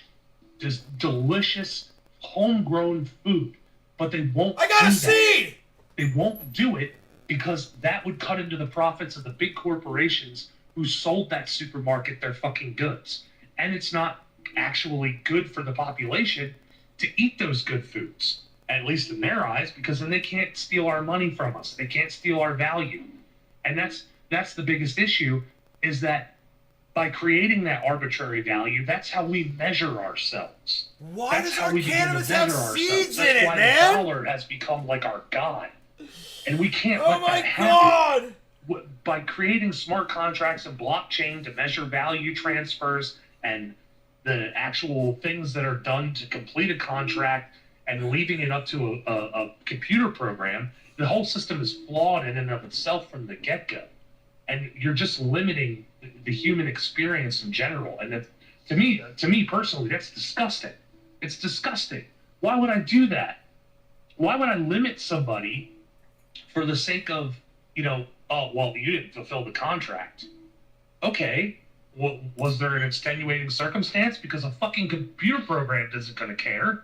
just delicious, homegrown food. But they won't I got do a that. seed! They won't do it because that would cut into the profits of the big corporations who sold that supermarket their fucking goods. And it's not actually good for the population to eat those good foods, at least in their eyes, because then they can't steal our money from us. They can't steal our value. And that's the biggest issue, is that by creating that arbitrary value, that's how we measure ourselves. Why That's does how our we begin to cannabis have measure ourselves. seeds That's in it, why man? the dollar has become like our god. And we can't Oh let my that happen. God! By creating smart contracts and blockchain to measure value transfers and the actual things that are done to complete a contract and leaving it up to a computer program, the whole system is flawed in and of itself from the get-go. And you're just limiting the human experience in general. And that, to me personally, that's disgusting. It's disgusting. Why would I do that? Why would I limit somebody for the sake of, oh, well, you didn't fulfill the contract. Okay. Well, was there an extenuating circumstance? Because a fucking computer program isn't going to care.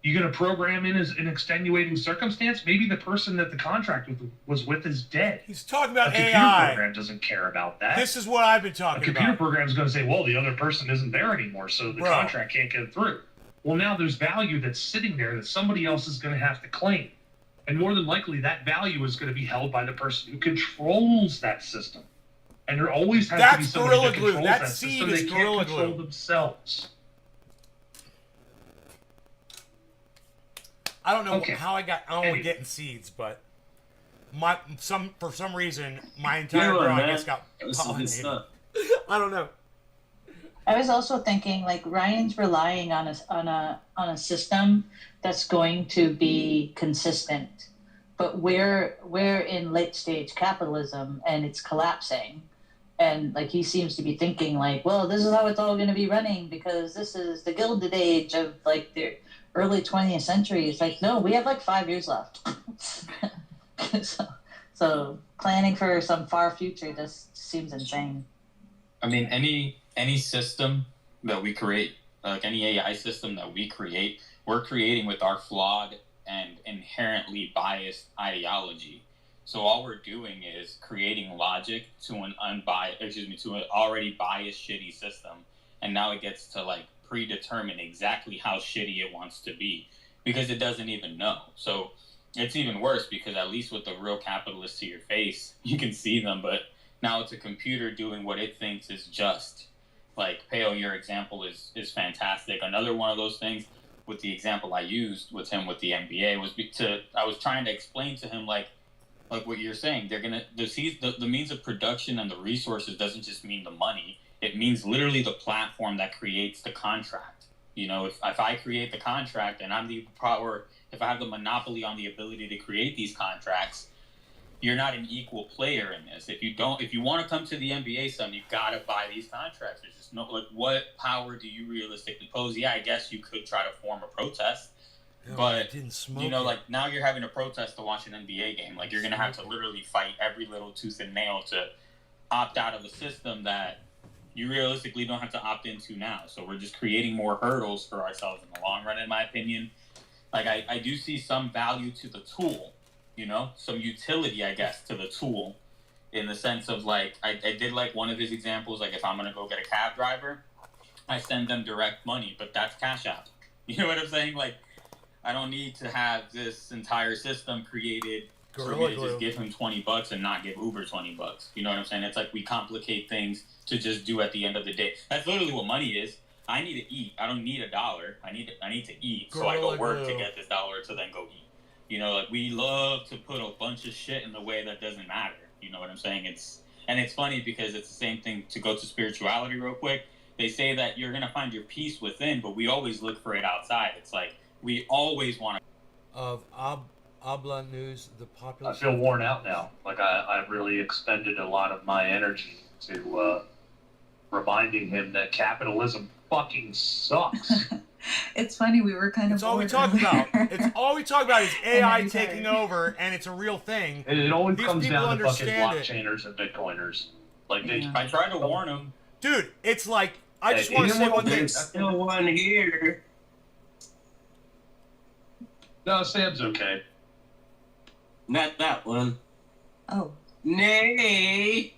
You going to program in as an extenuating circumstance? Maybe the person that the contract was with is dead. He's talking about a computer AI. program doesn't care about that. This is what I've been A talking computer about. program is going to say, well, the other person isn't there anymore, so the contract can't get through. Well, now there's value that's sitting there that somebody else is going to have to claim. And more than likely, that value is going to be held by the person who controls that system. And there always has to be somebody that controls that system. They can't control themselves. I don't know how I got on getting seeds, but for some reason my entire grow I guess got pollinated. I don't know. I was also thinking, like, Ryan's relying on a system that's going to be consistent, but we're in late stage capitalism and it's collapsing, And like he seems to be thinking like, well, this is how it's all going to be running because this is the Gilded Age of like the early 20th century. It's like, no, we have like 5 years left. so planning for some far future just seems insane. I mean, any system that we create, like any AI system that we create, we're creating with our flawed and inherently biased ideology. So all we're doing is creating logic to an to an already biased, shitty system, and now it gets to like predetermine exactly how shitty it wants to be because it doesn't even know. So it's even worse because at least with the real capitalists to your face, you can see them, but now it's a computer doing what it thinks is just. Like Pale, your example is fantastic. Another one of those things with the example I used with him with the NBA was I was trying to explain to him like what you're saying, they're gonna the means of production and the resources doesn't just mean the money. It means literally the platform that creates the contract. You know, if I create the contract and I'm the power, if I have the monopoly on the ability to create these contracts, you're not an equal player in this. If you want to come to the NBA, son, you gotta buy these contracts. There's just no like, what power do you realistically pose? Yeah, I guess you could try to form a protest. But, you know, like, now you're having a protest to watch an NBA game. Like, you're going to have to literally fight every little tooth and nail to opt out of a system that you realistically don't have to opt into now. So we're just creating more hurdles for ourselves in the long run, in my opinion. Like, I do see some value to the tool, you know? Some utility, I guess, to the tool. In the sense of, like, I did, like, one of his examples. Like, if I'm going to go get a cab driver, I send them direct money. But that's Cash App. You know what I'm saying? Like, I don't need to have this entire system created for me to just give him $20 and not give Uber $20. You know what I'm saying? It's like we complicate things to just do at the end of the day. That's literally what money is. I need to eat. I don't need $1. I need to eat, so I go work to get this dollar to then go eat. You know, like we love to put a bunch of shit in the way that doesn't matter. You know what I'm saying? It's funny because it's the same thing to go to spirituality real quick. They say that you're gonna find your peace within, but we always look for it outside. It's like we always want to. Of Obla News, the popular. I feel worn out now. Like I really expended a lot of my energy to reminding him that capitalism fucking sucks. It's funny, we were kind of. It's all we talk about. It's all we talk about is AI taking over, and it's a real thing. And it always comes down to fucking understand blockchainers and Bitcoiners. Like I tried to warn them. Dude, it's like I just want to say one thing. There's still one here. No, Sam's okay. Not that one. Oh. Nay.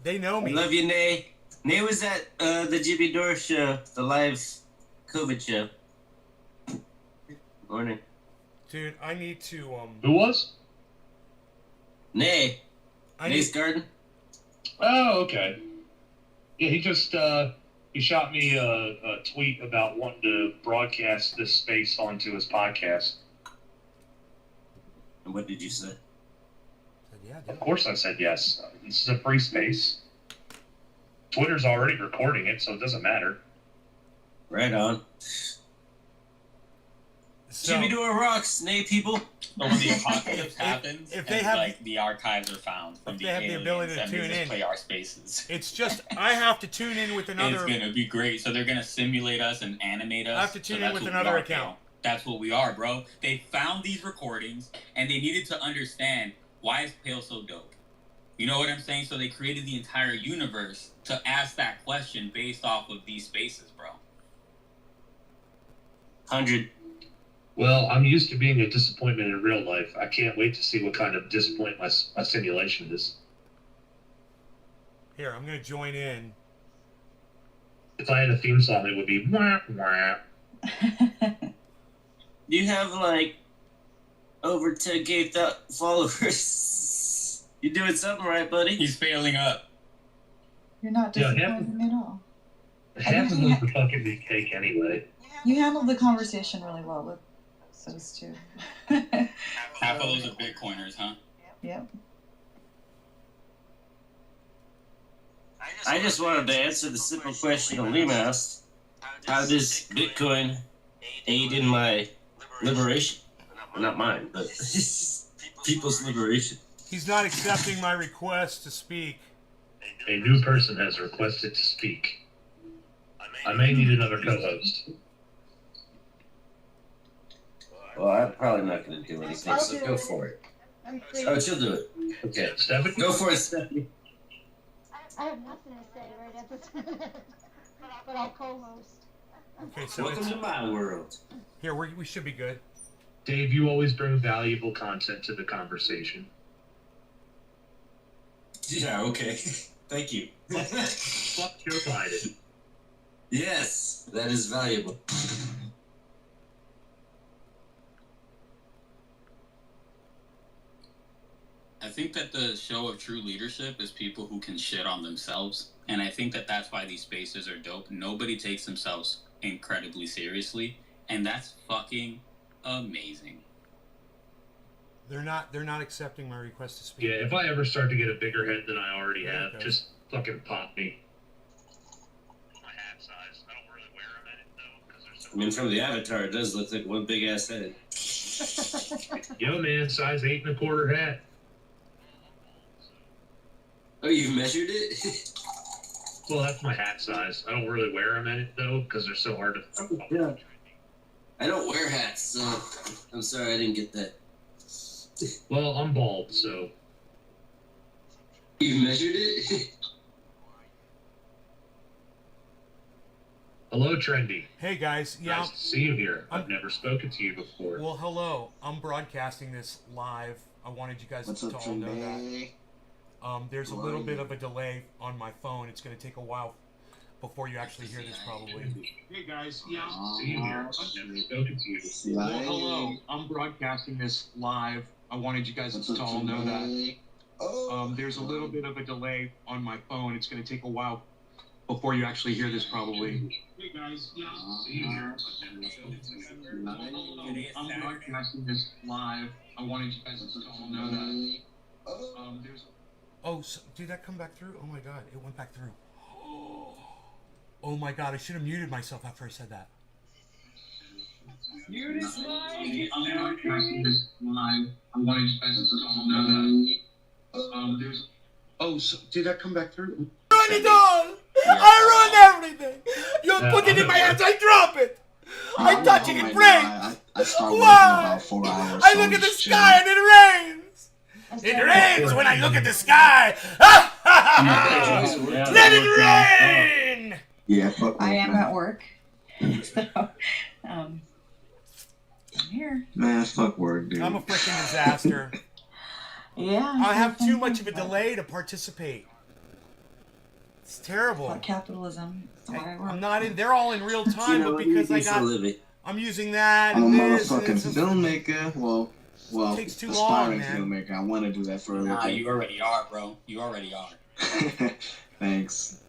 They know me. I love you, Nay. Nay was at the Jimmy Dore show, the live COVID show. Morning. Dude, I need to Who was? Nay. Nay's Garden. Oh, okay. Yeah, he just he shot me a tweet about wanting to broadcast this space onto his podcast. And what did you say? Of course I said yes. This is a free space. Twitter's already recording it, so it doesn't matter. Right on. Jimmy Dore rocks, Nay people. But when the apocalypse happens, if they have like the archives are found from the aliens, the ability to and tune they just in, play our spaces. It's just I have to tune in with another. It's gonna be great. So they're gonna simulate us and animate us. I have to tune in with what another we are, account. Kale. That's what we are, bro. They found these recordings and they needed to understand why is Pale so dope. You know what I'm saying? So they created the entire universe to ask that question based off of these spaces, bro. 100. Well, I'm used to being a disappointment in real life. I can't wait to see what kind of disappointment my simulation is. Here, I'm gonna join in. If I had a theme song, it would be wah wah. You have like over 10K followers. You're doing something right, buddy. He's failing up. You're not disappointing me at all. Half of those the fucking big cake anyway. You handled the conversation really well with those two. Half of those are Bitcoiners, huh? Yep. I just wanted to answer the simple question Alima asked. How does Bitcoin aid in my liberation? Well, not mine, but people's liberation. He's not accepting my request to speak. A new person has requested to speak. I may need another co-host. Well, I'm probably not going to do anything, so go for it. Oh, she'll do it. Okay. Stephanie? Go for it, Stephanie. I have nothing to say right at this minute, but I'll co-host. Okay, so Welcome to my world. Here, we should be good. Dave, you always bring valuable content to the conversation. Yeah, okay. Thank you. Fuck Joe Biden. Yes, that is valuable. I think that the show of true leadership is people who can shit on themselves. And I think that that's why these spaces are dope. Nobody takes themselves incredibly seriously. And that's fucking amazing. They're not accepting my request to speak. Yeah, if I ever start to get a bigger head than I already have, just fucking pop me. My hat size. I don't really wear them in it, though, because they're so... I mean, from the avatar, it does look like one big ass head. Yo, man, size 8 1/4 hat. Oh, you measured it? Well, that's my hat size. I don't really wear them in it, though, because they're so hard to... Yeah. I don't wear hats, so I'm sorry I didn't get that. Well, I'm bald, so... You measured it? Hello, Trendy. Hey, guys. Yeah. Nice to see you here. I've never spoken to you before. Well, hello. I'm broadcasting this live. I wanted you guys to all know that. There's a little bit of a delay on my phone. It's going to take a while before you actually hear this, probably. Hey, guys. Yeah. See you here. I've never spoken to you before. Well, hello. I'm broadcasting this live. I wanted you guys to all know that. There's a little bit of a delay on my phone. It's going to take a while before you actually hear this, probably. Hey, guys. Yeah. See you here. I'm broadcasting this live. I wanted you guys to all know that. So, did that come back through? Oh my god, it went back through. Oh my god, I should have muted myself after I said that. Mute is mine! I'm broadcasting this live. I wanted you guys to all know that. So did that come back through? Run it all! I run everything! You put it in my hands, I drop it! I touch it, it breaks! I start working about 4 hours. I look at the sky and it rains! It rains when I look at the sky! Let it rain! Yeah, fuck I am at work. So, I'm here. Man, fuck work, dude. I'm a freaking disaster. Yeah. I have too much of a delay to participate. It's terrible. Fuck capitalism. That's why I work. I'm not in. They're all in real time, but because I'm using that. I'm a and this, motherfucking filmmaker. Well, it takes too aspiring long, man. filmmaker. I want to do that for a living. Nah, you already are, bro. You already are. Thanks.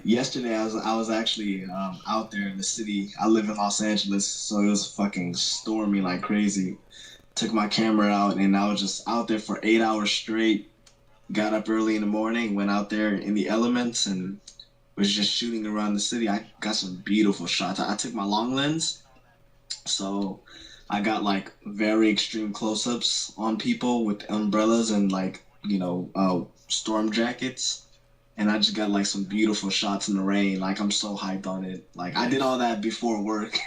Yesterday I was actually out there in the city. I live in Los Angeles, so it was fucking stormy like crazy. Took my camera out and I was just out there for 8 hours straight. Got up early in the morning, went out there in the elements and was just shooting around the city. I got some beautiful shots. I took my long lens, so I got like very extreme close-ups on people with umbrellas and like, you know, storm jackets. And I just got like some beautiful shots in the rain. Like I'm so hyped on it. Like I did all that before work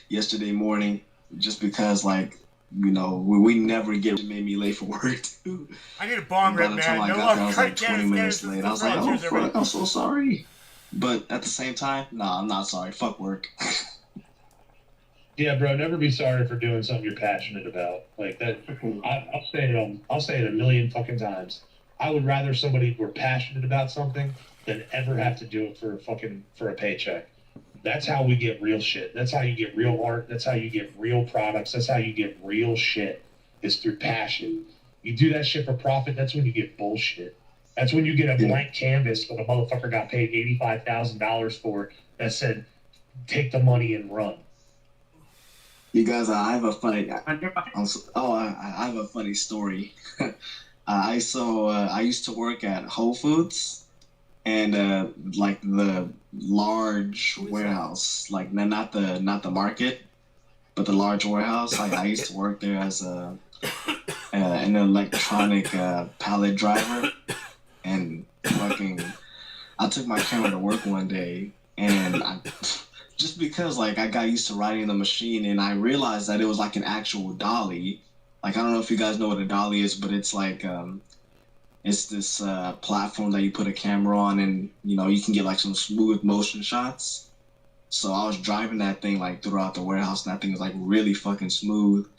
yesterday morning just because like, you know, we never get. It made me late for work too. I need a bong rip, man. By the time I got there, I was like 20 minutes late. I was like, oh fuck, I'm so sorry. But at the same time, nah, I'm not sorry. Fuck work. Yeah, bro. Never be sorry for doing something you're passionate about. Like that. I'll say it a million fucking times. I would rather somebody were passionate about something than ever have to do it for a paycheck. That's how we get real shit. That's how you get real art. That's how you get real products. That's how you get real shit. Is through passion. You do that shit for profit, that's when you get bullshit. That's when you get a blank canvas that a motherfucker got paid $85,000 for that said, take the money and run. You guys, I have a funny. I have a funny story. I used to work at Whole Foods, and like the large warehouse, like not the market, but the large warehouse. I used to work there as a an electronic pallet driver, and fucking, I took my camera to work one day, and just because like I got used to riding the machine, and I realized that it was like an actual dolly. Like, I don't know if you guys know what a dolly is, but it's like it's this platform that you put a camera on, and you know, you can get like some smooth motion shots. So I was driving that thing like throughout the warehouse, and that thing was like really fucking smooth.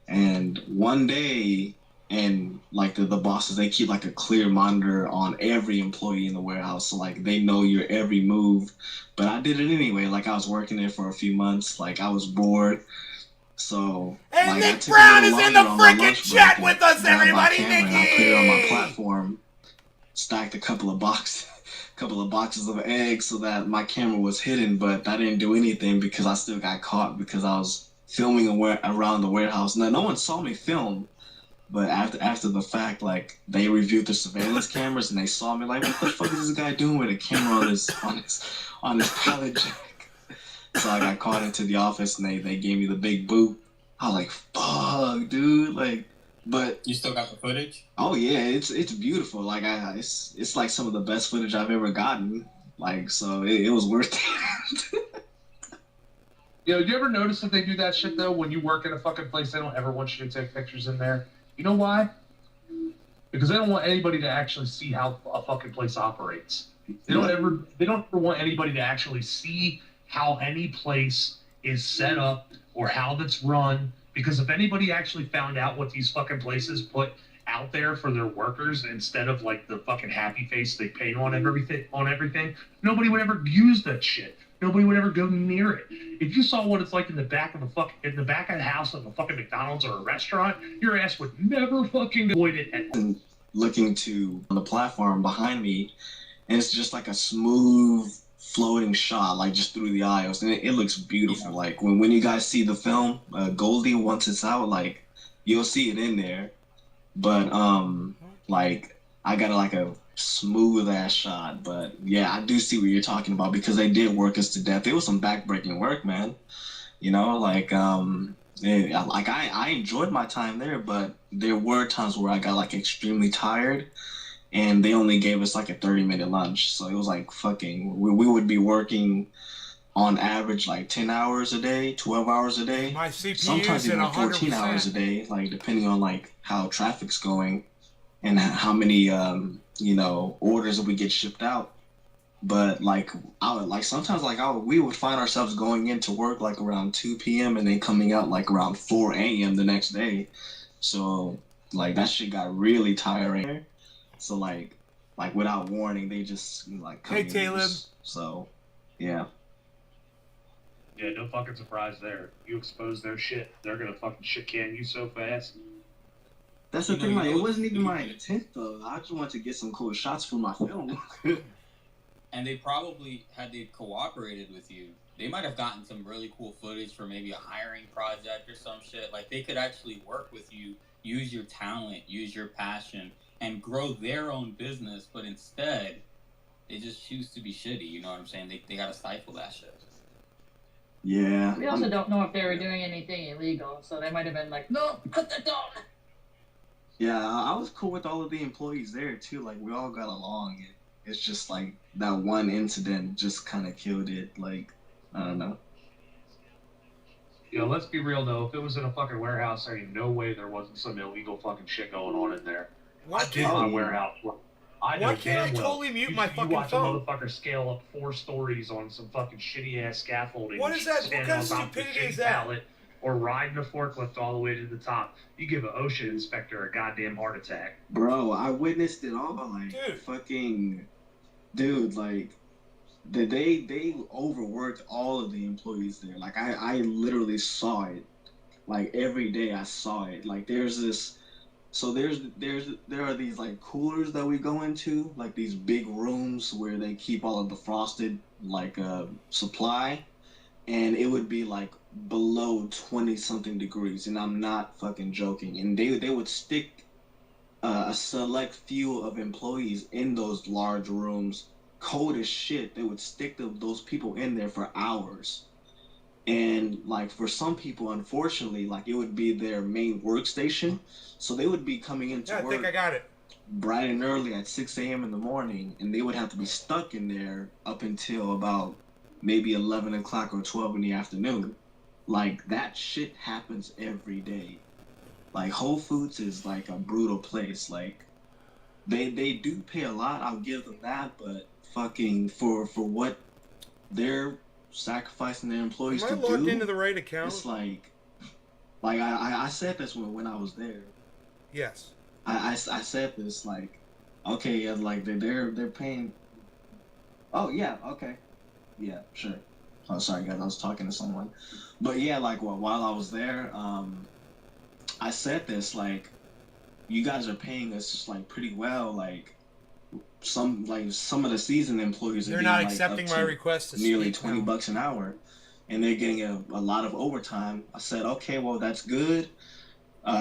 And one day, and like the bosses, they keep like a clear monitor on every employee in the warehouse, so like they know your every move. But I did it anyway. Like, I was working there for a few months. Like, I was bored. So, and like, Nick Brown is in the freaking chat with us, everybody. Nicky! And I put it on my platform, stacked a couple of boxes of eggs so that my camera was hidden, but that didn't do anything because I still got caught because I was filming around the warehouse. Now, no one saw me film, but after the fact, like, they reviewed the surveillance cameras and they saw me like, what the fuck is this guy doing with a camera on his pallet jack? So I got caught into the office and they gave me the big boot. I was like, fuck, dude, like. But you still got the footage? Oh yeah, it's beautiful. Like, it's like some of the best footage I've ever gotten. Like, so it was worth it. Yo, you ever notice that they do that shit though? When you work in a fucking place, they don't ever want you to take pictures in there. You know why? Because they don't want anybody to actually see how a fucking place operates. They don't ever want anybody to actually see how any place is set up or how that's run. Because if anybody actually found out what these fucking places put out there for their workers instead of like the fucking happy face they paint on everything, nobody would ever use that shit. Nobody would ever go near it. If you saw what it's like in the back of the house of a fucking McDonald's or a restaurant, your ass would never fucking avoid it at all. Looking to the platform behind me, and it's just like a smooth floating shot, like just through the aisles, and it looks beautiful. Yeah. Like when you guys see the film, Goldie, once it's out, like you'll see it in there. But like I got like a smooth ass shot. But yeah, I do see what you're talking about because they did work us to death. It was some backbreaking work, man. You know, like I enjoyed my time there, but there were times where I got like extremely tired. And they only gave us like a 30-minute lunch. So it was like fucking, we would be working on average like 10 hours a day, 12 hours a day. My CPU sometimes even 14 hours a day, like depending on like how traffic's going and how many, you know, orders we get shipped out. But like, we would find ourselves going into work like around 2 p.m. and then coming out like around 4 a.m. the next day. So like that shit got really tiring. So like without warning, they just like cut me loose. So, yeah. Yeah, no fucking surprise there. You expose their shit, they're gonna fucking shit can you so fast. That's the thing. Like, it wasn't even my intent though. I just wanted to get some cool shots for my film. And they probably, had they cooperated with you, they might have gotten some really cool footage for maybe a hiring project or some shit. Like, they could actually work with you, use your talent, use your passion, and grow their own business, but instead, they just choose to be shitty, you know what I'm saying? They gotta stifle that shit. Yeah. We also don't know if they were doing anything illegal, so they might have been like, no, cut that down! Yeah, I was cool with all of the employees there, too. Like, we all got along. It's just, like, that one incident just kind of killed it. Like, I don't know. Yo, let's be real, though. If it was in a fucking warehouse, there ain't no way there wasn't some illegal fucking shit going on in there. Why I my warehouse. I know why can't I damn well. totally mute my fucking You watch phone? a motherfucker scale up 4 stories on some fucking shitty ass scaffolding. What is that? What standing kind of on top stupidity the is that? pallet, or riding a forklift all the way to the top. You give an OSHA inspector a goddamn heart attack. Bro, I witnessed it all. Like, dude, like, they overworked all of the employees there. Like, I literally saw it. Like, every day I saw it. Like, there's this. So there are these like coolers that we go into, like these big rooms where they keep all of the frosted like supply, and it would be like below 20 something degrees, and I'm not fucking joking. And they would stick a select few of employees in those large rooms, cold as shit. They would stick those people in there for hours, And like for some people, unfortunately, like it would be their main workstation, so they would be coming into Yeah, I work think I got it. bright and early at 6 a.m. in the morning, and they would have to be stuck in there up until about maybe 11 o'clock or 12 in the afternoon. Like that shit happens every day. Like Whole Foods is like a brutal place. Like they do pay a lot, I'll give them that, but fucking for what they're sacrificing their employees Am I to logged do, into the right account? it's like I said this when I was there. Yes. I said this like, okay, yeah, like they're paying. Oh yeah, okay, yeah, sure. Oh, sorry guys, I was talking to someone, but yeah, like while I was there, I said this like, you guys are paying us like pretty well, like some of the seasoned employees They're are not getting, like, accepting up my to request to nearly speak $20 an hour, and they're getting a lot of overtime. I said, okay, well that's good.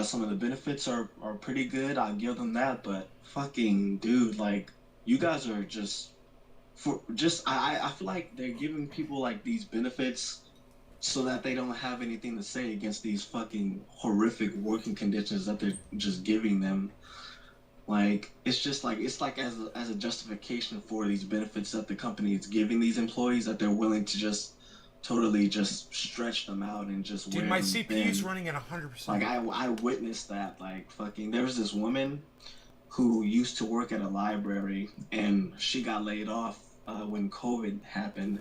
Some of the benefits are pretty good. I'll give them that, but fucking dude, like you guys are just I feel like they're giving people like these benefits so that they don't have anything to say against these fucking horrific working conditions that they're just giving them. Like it's like as a justification for these benefits that the company is giving these employees, that they're willing to just totally just stretch them out and just Dude, wear my them CPU's thin. running at 100%. Like I witnessed that. Like fucking, there was this woman who used to work at a library, and she got laid off when COVID happened,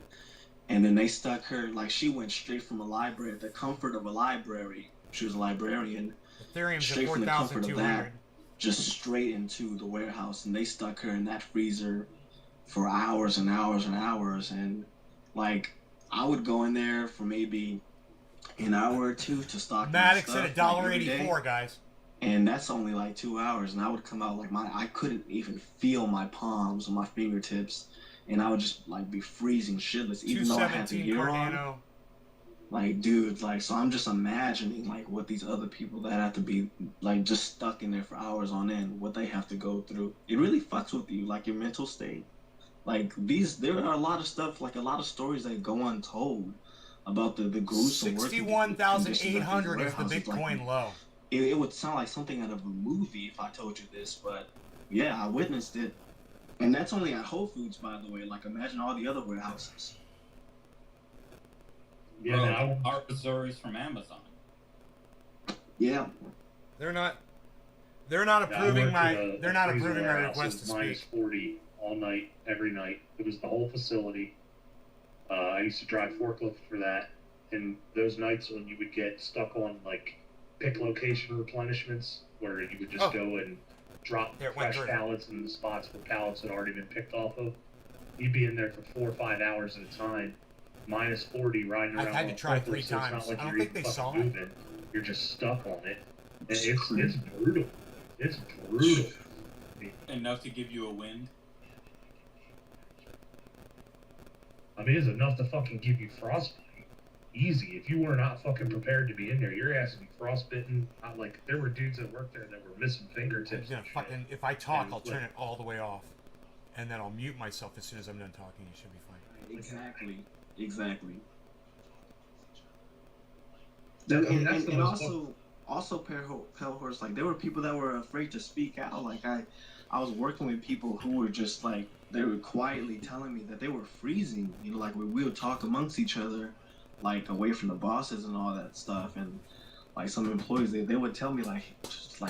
and then they stuck her, like she went straight from a library, the comfort of a library. She was a librarian. Ethereum's Straight at from the comfort of 4,200. that, just straight into the warehouse, and they stuck her in that freezer for hours and hours and hours, and like I would go in there for maybe an hour or two to stock my Maddox stuff, at like, every day. $1.84, guys. And that's only like 2 hours, and I would come out like I couldn't even feel my palms or my fingertips, and I would just like be freezing shitless, even though I had the 217 gear on. Cardano. Like, dude, like, so I'm just imagining like what these other people that have to be like just stuck in there for hours on end, what they have to go through. It really fucks with you, like your mental state. Like there are a lot of stuff, like a lot of stories that go untold about the gruesome working conditions that these 61,800 is the warehouses, Bitcoin like, low. It would sound like something out of a movie if I told you this, but yeah, I witnessed it. And that's only at Whole Foods, by the way. Like, imagine all the other warehouses. Yeah, our stories from Amazon. Yeah. They're not approving my request to minus speak. 40 all night, every night. It was the whole facility. I used to drive forklift for that, and those nights when you would get stuck on like pick location replenishments, where you would just go and drop fresh pallets in the spots where pallets had already been picked off of. You'd be in there for 4 or 5 hours at a time, minus 40, riding around. I've had to try 3 times. It's not like I don't you're think they even saw fucking it. moving. You're just stuck on it. And it's brutal. It's brutal. Enough to give you a wind. I mean, it's enough to fucking give you frostbite. Easy. If you were not fucking prepared to be in there, your ass would be frostbitten. Like, there were dudes that worked there that were missing fingertips. Yeah, fucking, if I talk, I'll turn it all the way off. And then I'll mute myself as soon as I'm done talking. It should be fine. Exactly. And also Pale Horse, like, there were people that were afraid to speak out. Like, I was working with people who were just like, they were quietly telling me that they were freezing. You know, like we would talk amongst each other, like away from the bosses and all that stuff. And like some employees, they would tell me like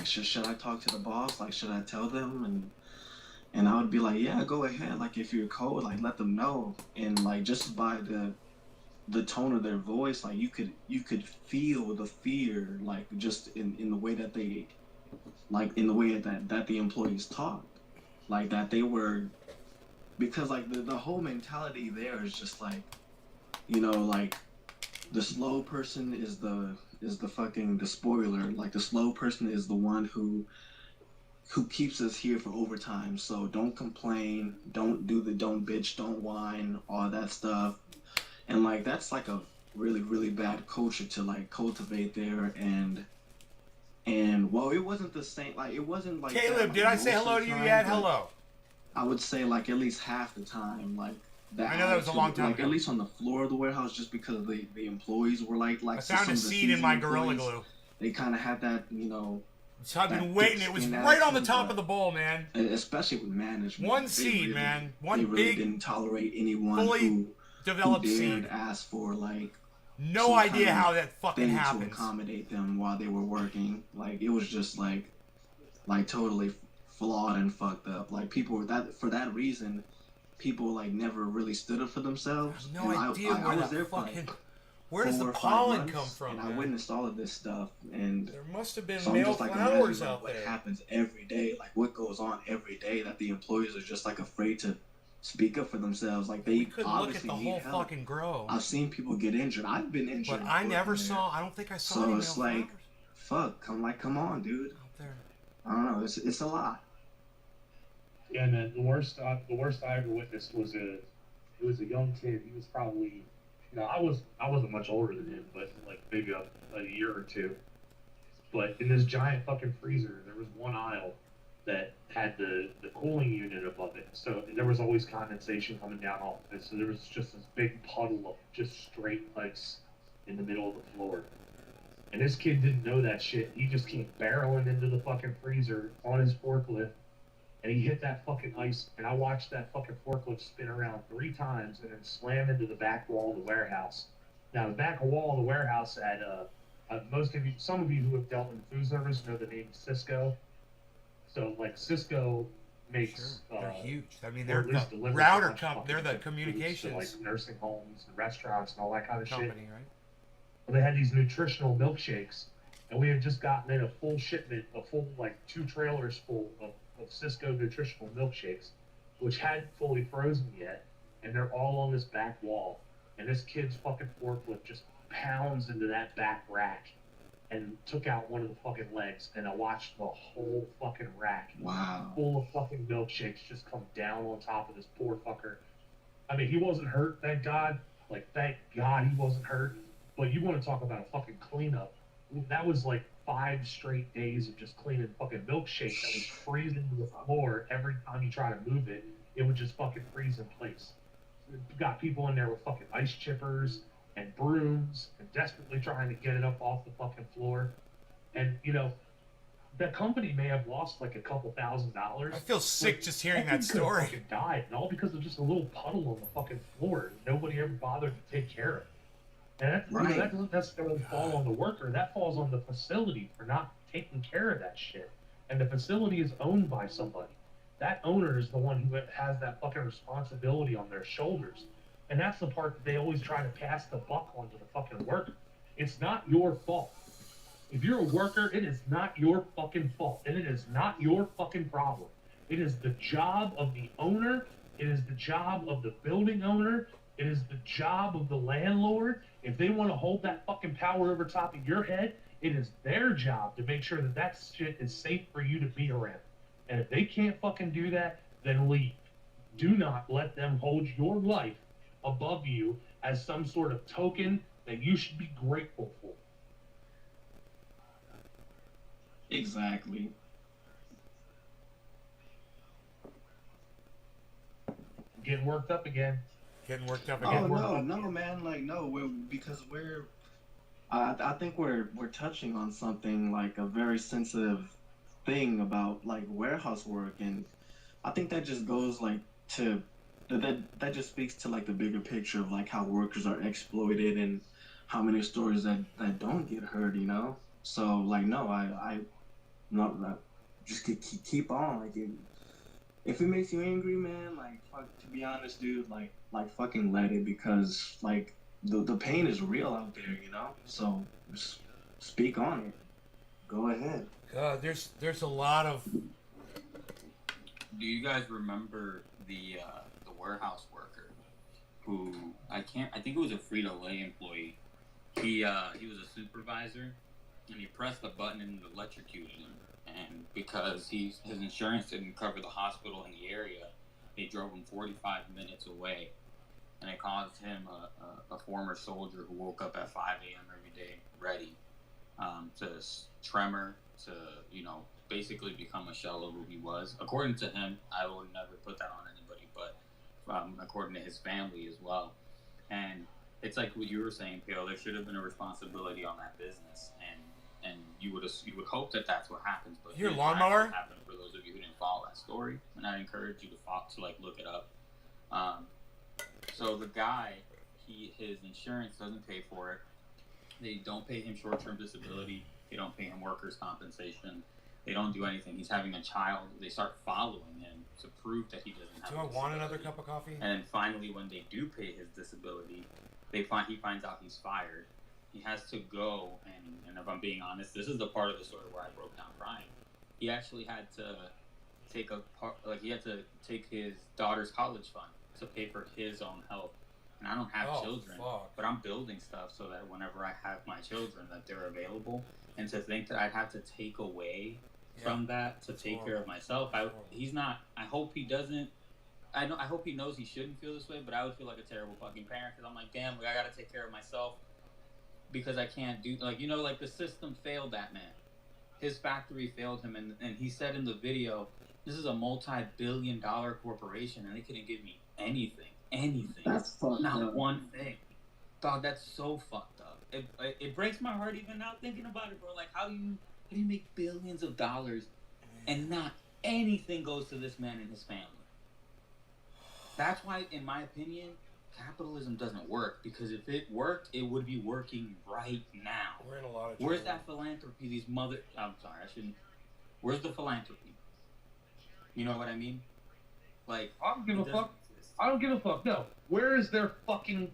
should I talk to the boss? Like, should I tell them? And I would be like, yeah, go ahead. Like, if you're cold, like let them know. And like just by the tone of their voice, like you could feel the fear, like just in the way that they, like in the way that the employees talked, like that they were. Because like the whole mentality there is just like, you know, like the slow person is the fucking the spoiler. Like the slow person is the one who keeps us here for overtime. So don't complain, don't bitch, don't whine, all that stuff. And like that's like a really, really bad culture to like cultivate there. And well, it wasn't the same. Like it wasn't like Caleb, that, like, did I say most hello of to the you time, yet? but Hello. I would say like at least half the time, like the I know that was a long attitude, time like ago. at least on the floor of the warehouse, just because the employees were like I some found a of the seed in my seasoned Gorilla employees, Glue. they kind of had that, you know. So I've been that waiting. It was thick-skinned right on the attitude, top but- of the bowl, man. especially with management. One they seed, really, man. They One really big, didn't tolerate anyone fully who developed dared seed. ask for like No some idea kind how of that fucking thing happens. to accommodate them while they were working. Like it was just like totally flawed and fucked up. Like people were that for that reason, people like never really stood up for themselves. No and idea I where was that there for fucking. like Where does 4 the or 5 pollen months, come from, and I man? witnessed all of this stuff, and There must have been so I'm male just like flowers imagining out what there. happens every day, like what goes on every day, that the employees are just like afraid to speak up for themselves. Like they We could look at obviously the need whole help. fucking grove. I've seen people get injured. I've been injured. But I never working there. saw. I don't think I saw So any it's male like, flowers fuck. I'm like, come on, dude. out there. I don't know. It's a lot. Yeah, man. The worst I ever witnessed was a young kid. He was probably, I wasn't much older than him, but like maybe a year or two. But in this giant fucking freezer, there was one aisle that had the cooling unit above it. So there was always condensation coming down off of it. So there was just this big puddle of just straight ice in the middle of the floor. And this kid didn't know that shit. He just came barreling into the fucking freezer on his forklift. And he hit that fucking ice, and I watched that fucking forklift spin around 3 times and then slam into the back wall of the warehouse. Now, the back wall of the warehouse had, some of you who have dealt in food service know the name Cisco. So, like, Cisco makes... They're huge. I mean, or they're at least the delivers a router bunch of company. They're fucking the foods communications to, like, nursing homes and restaurants and all that kind of company, shit. right? Well, they had these nutritional milkshakes, and we had just gotten in a full shipment, like 2 trailers full of Cisco nutritional milkshakes, which hadn't fully frozen yet, and they're all on this back wall. And this kid's fucking forklift just pounds into that back rack and took out one of the fucking legs, and I watched the whole fucking rack full of fucking milkshakes just come down on top of this poor fucker. I mean, he wasn't hurt, thank God. Like, thank God he wasn't hurt. But you want to talk about a fucking cleanup. That was like 5 straight days of just cleaning fucking milkshake that was freezing to the floor. Every time you try to move it, it would just fucking freeze in place. You got people in there with fucking ice chippers and brooms and desperately trying to get it up off the fucking floor. And, the company may have lost like a couple $1,000s. I feel sick just hearing that kid could have story. fucking died, and all because of just a little puddle on the fucking floor. Nobody ever bothered to take care of it. And that doesn't necessarily fall on the worker. That falls on the facility for not taking care of that shit. And the facility is owned by somebody. That owner is the one who has that fucking responsibility on their shoulders. And that's the part that they always try to pass the buck onto the fucking worker. It's not your fault. If you're a worker, it is not your fucking fault. And it is not your fucking problem. It is the job of the owner. It is the job of the building owner. It is the job of the landlord. If they want to hold that fucking power over top of your head, it is their job to make sure that that shit is safe for you to be around. And if they can't fucking do that, then leave. Do not let them hold your life above you as some sort of token that you should be grateful for. Exactly. Getting worked up again. Getting worked up Oh again. no, man! Like no, because I think we're touching on something like a very sensitive thing about like warehouse work, and I think that just goes like to that just speaks to like the bigger picture of like how workers are exploited and how many stories that don't get heard, So like no, I not just keep on like if it makes you angry, man, like fuck, to be honest, dude, like fucking let it, because like the pain is real out there, So just speak on it. Go ahead. God, there's a lot of. Do you guys remember the warehouse worker who I think it was a Frito-Lay employee. He was a supervisor, and he pressed the button and it electrocuted him. And because his insurance didn't cover the hospital in the area, they drove him 45 minutes away, and it caused him, a former soldier who woke up at 5 a.m. every day, ready to tremor, to basically become a shell of who he was. According to him, I would never put that on anybody, but according to his family as well. And it's like what you were saying, Pale. There should have been a responsibility on that business, and you would hope that that's what happens. But Your here's lawnmower? what happened for those of you who didn't follow that story, and I encourage you to like look it up. So the guy, his insurance doesn't pay for it. They don't pay him short-term disability. They don't pay him workers' compensation. They don't do anything. He's having a child. They start following him to prove that he doesn't have. Do I want another cup of coffee? And then finally, when they do pay his disability, he finds out he's fired. He has to go, and if I'm being honest, this is the part of the story where I broke down crying. He actually had to take his daughter's college fund to pay for his own health. And I don't have children, but I'm building stuff so that whenever I have my children, that they're available. And to think that I'd have to take away from that to take care of myself, he's not. I hope he doesn't. I hope he knows he shouldn't feel this way, but I would feel like a terrible fucking parent because I'm like, damn, I gotta take care of myself because I can't do like the system failed that man. His factory failed him, and he said in the video, this is a multi-billion-dollar corporation, and they couldn't give me anything. That's fucked Not up. one thing. Dog, that's so fucked up. It breaks my heart even now thinking about it, bro. Like, how do you make billions of dollars and not anything goes to this man and his family? That's why, in my opinion, capitalism doesn't work. Because if it worked, it would be working right now. We're in a lot of Where's trouble. that philanthropy? I'm sorry, I shouldn't. Where's the philanthropy? You know what I mean? Like, I don't give a fuck. I don't give a fuck. No. Where is their fucking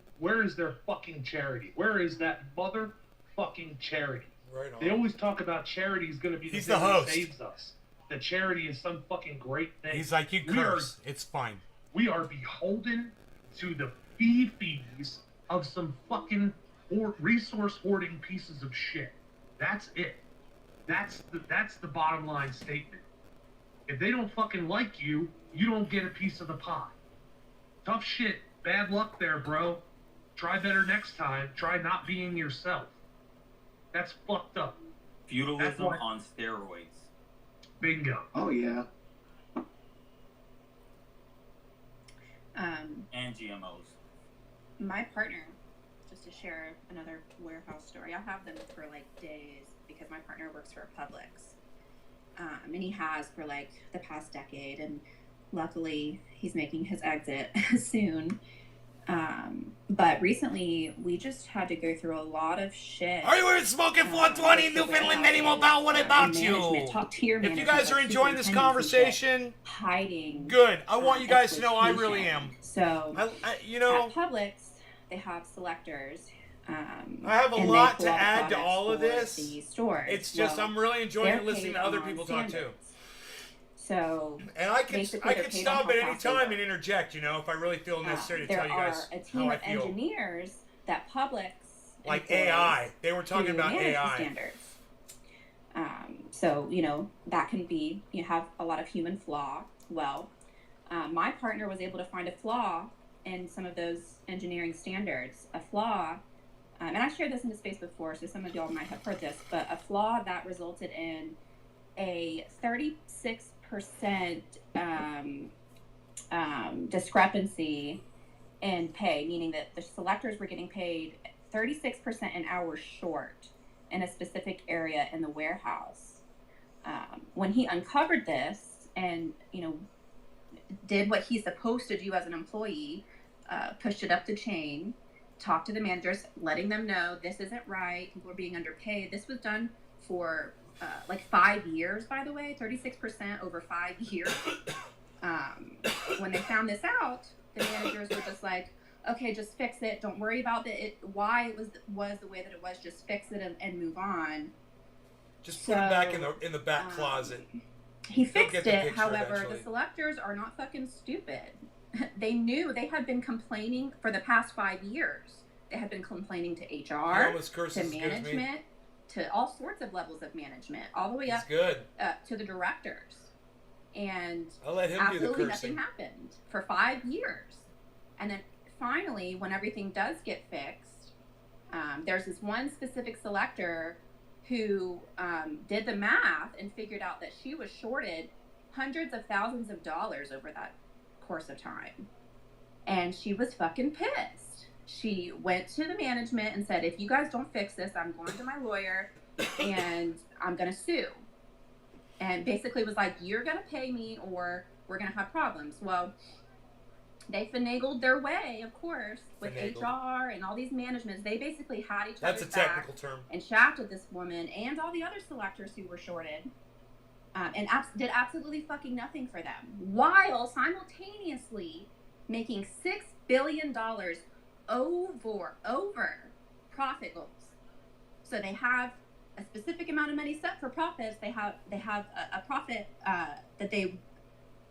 charity? Where is that motherfucking charity? Right on. They always talk about charity is going to be the He's thing the that host. saves us. The charity is some fucking great thing. He's like, you curse. It's fine. We are beholden to the fees of some fucking resource hoarding pieces of shit. That's it. That's the bottom line statement. If they don't fucking like you, you don't get a piece of the pie. Tough shit. Bad luck there, bro. Try better next time. Try not being yourself. That's fucked up. Feudalism on steroids. Bingo. Oh yeah. And GMOs. My partner, just to share another warehouse story, I'll have them for like days because my partner works for Publix. And he has for like the past decade, and luckily he's making his exit soon. But recently we just had to go through a lot of shit. Are you smoking 420 Newfoundland anymore? About what about you? Talk to your If you guys are enjoying this conversation, hiding. Good. I want you guys to know I really am. So, you know, at Publix, they have selectors. I have a lot to add to all of this. The stores. It's just I'm really enjoying listening to other people talk too. So, and I can stop at any time and interject, you know, if I really feel necessary to tell you guys a team how I of feel. engineers that Publix like AI. They were talking about AI standards. So, you know, that can be, you have a lot of human flaw. Well, my partner was able to find a flaw in some of those engineering standards. A flaw, and I shared this in the space before, so some of y'all might have heard this, but a flaw that resulted in a 36% discrepancy in pay, meaning that the selectors were getting paid 36% an hour short in a specific area in the warehouse. When he uncovered this and, you know, did what he's supposed to do as an employee, pushed it up the chain, talked to the managers, letting them know this isn't right, people are being underpaid. This was done for like 5 years, by the way, 36% over 5 years. When they found this out, the managers were just like, okay, just fix it. Don't worry about why it was the way that it was. Just fix it and move on. Just put it back in the back closet. He fixed it. However, the selectors are not fucking stupid. They knew they had been complaining for the past 5 years. They had been complaining to HR, to management, to all sorts of levels of management, all the way up to the directors. And I'll let him absolutely do the cursing. nothing happened for 5 years. And then finally, when everything does get fixed, there's this one specific selector who did the math and figured out that she was shorted hundreds of thousands of dollars over that course of time. And she was fucking pissed. She went to the management and said, if you guys don't fix this, I'm going to my lawyer and I'm going to sue. And basically was like, you're going to pay me or we're going to have problems. Well, they finagled their way, of course, with HR and all these managements. They basically had each other's That's a technical term. And shafted this woman and all the other selectors who were shorted. And did absolutely fucking nothing for them, while simultaneously making $6 billion over profit goals. So they have a specific amount of money set for profits. They have a profit that they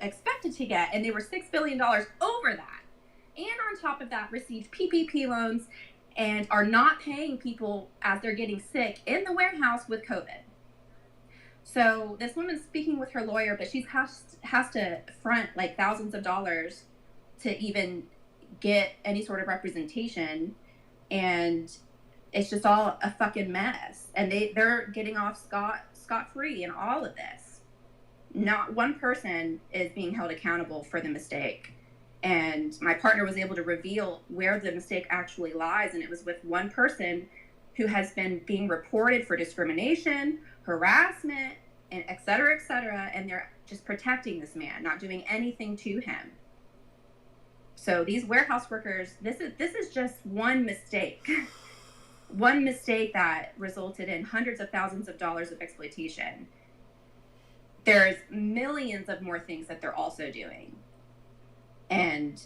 expected to get, and they were $6 billion over that. And on top of that, received PPP loans and are not paying people as they're getting sick in the warehouse with COVID. So this woman's speaking with her lawyer, but she has to front like thousands of dollars to even get any sort of representation, and it's just all a fucking mess. And they're getting off scot-free in all of this. Not one person is being held accountable for the mistake. And my partner was able to reveal where the mistake actually lies, and it was with one person who has been being reported for discrimination, harassment, and et cetera, and they're just protecting this man, not doing anything to him. So these warehouse workers, this is just one mistake. One mistake that resulted in hundreds of thousands of dollars of exploitation. There's millions of more things that they're also doing. And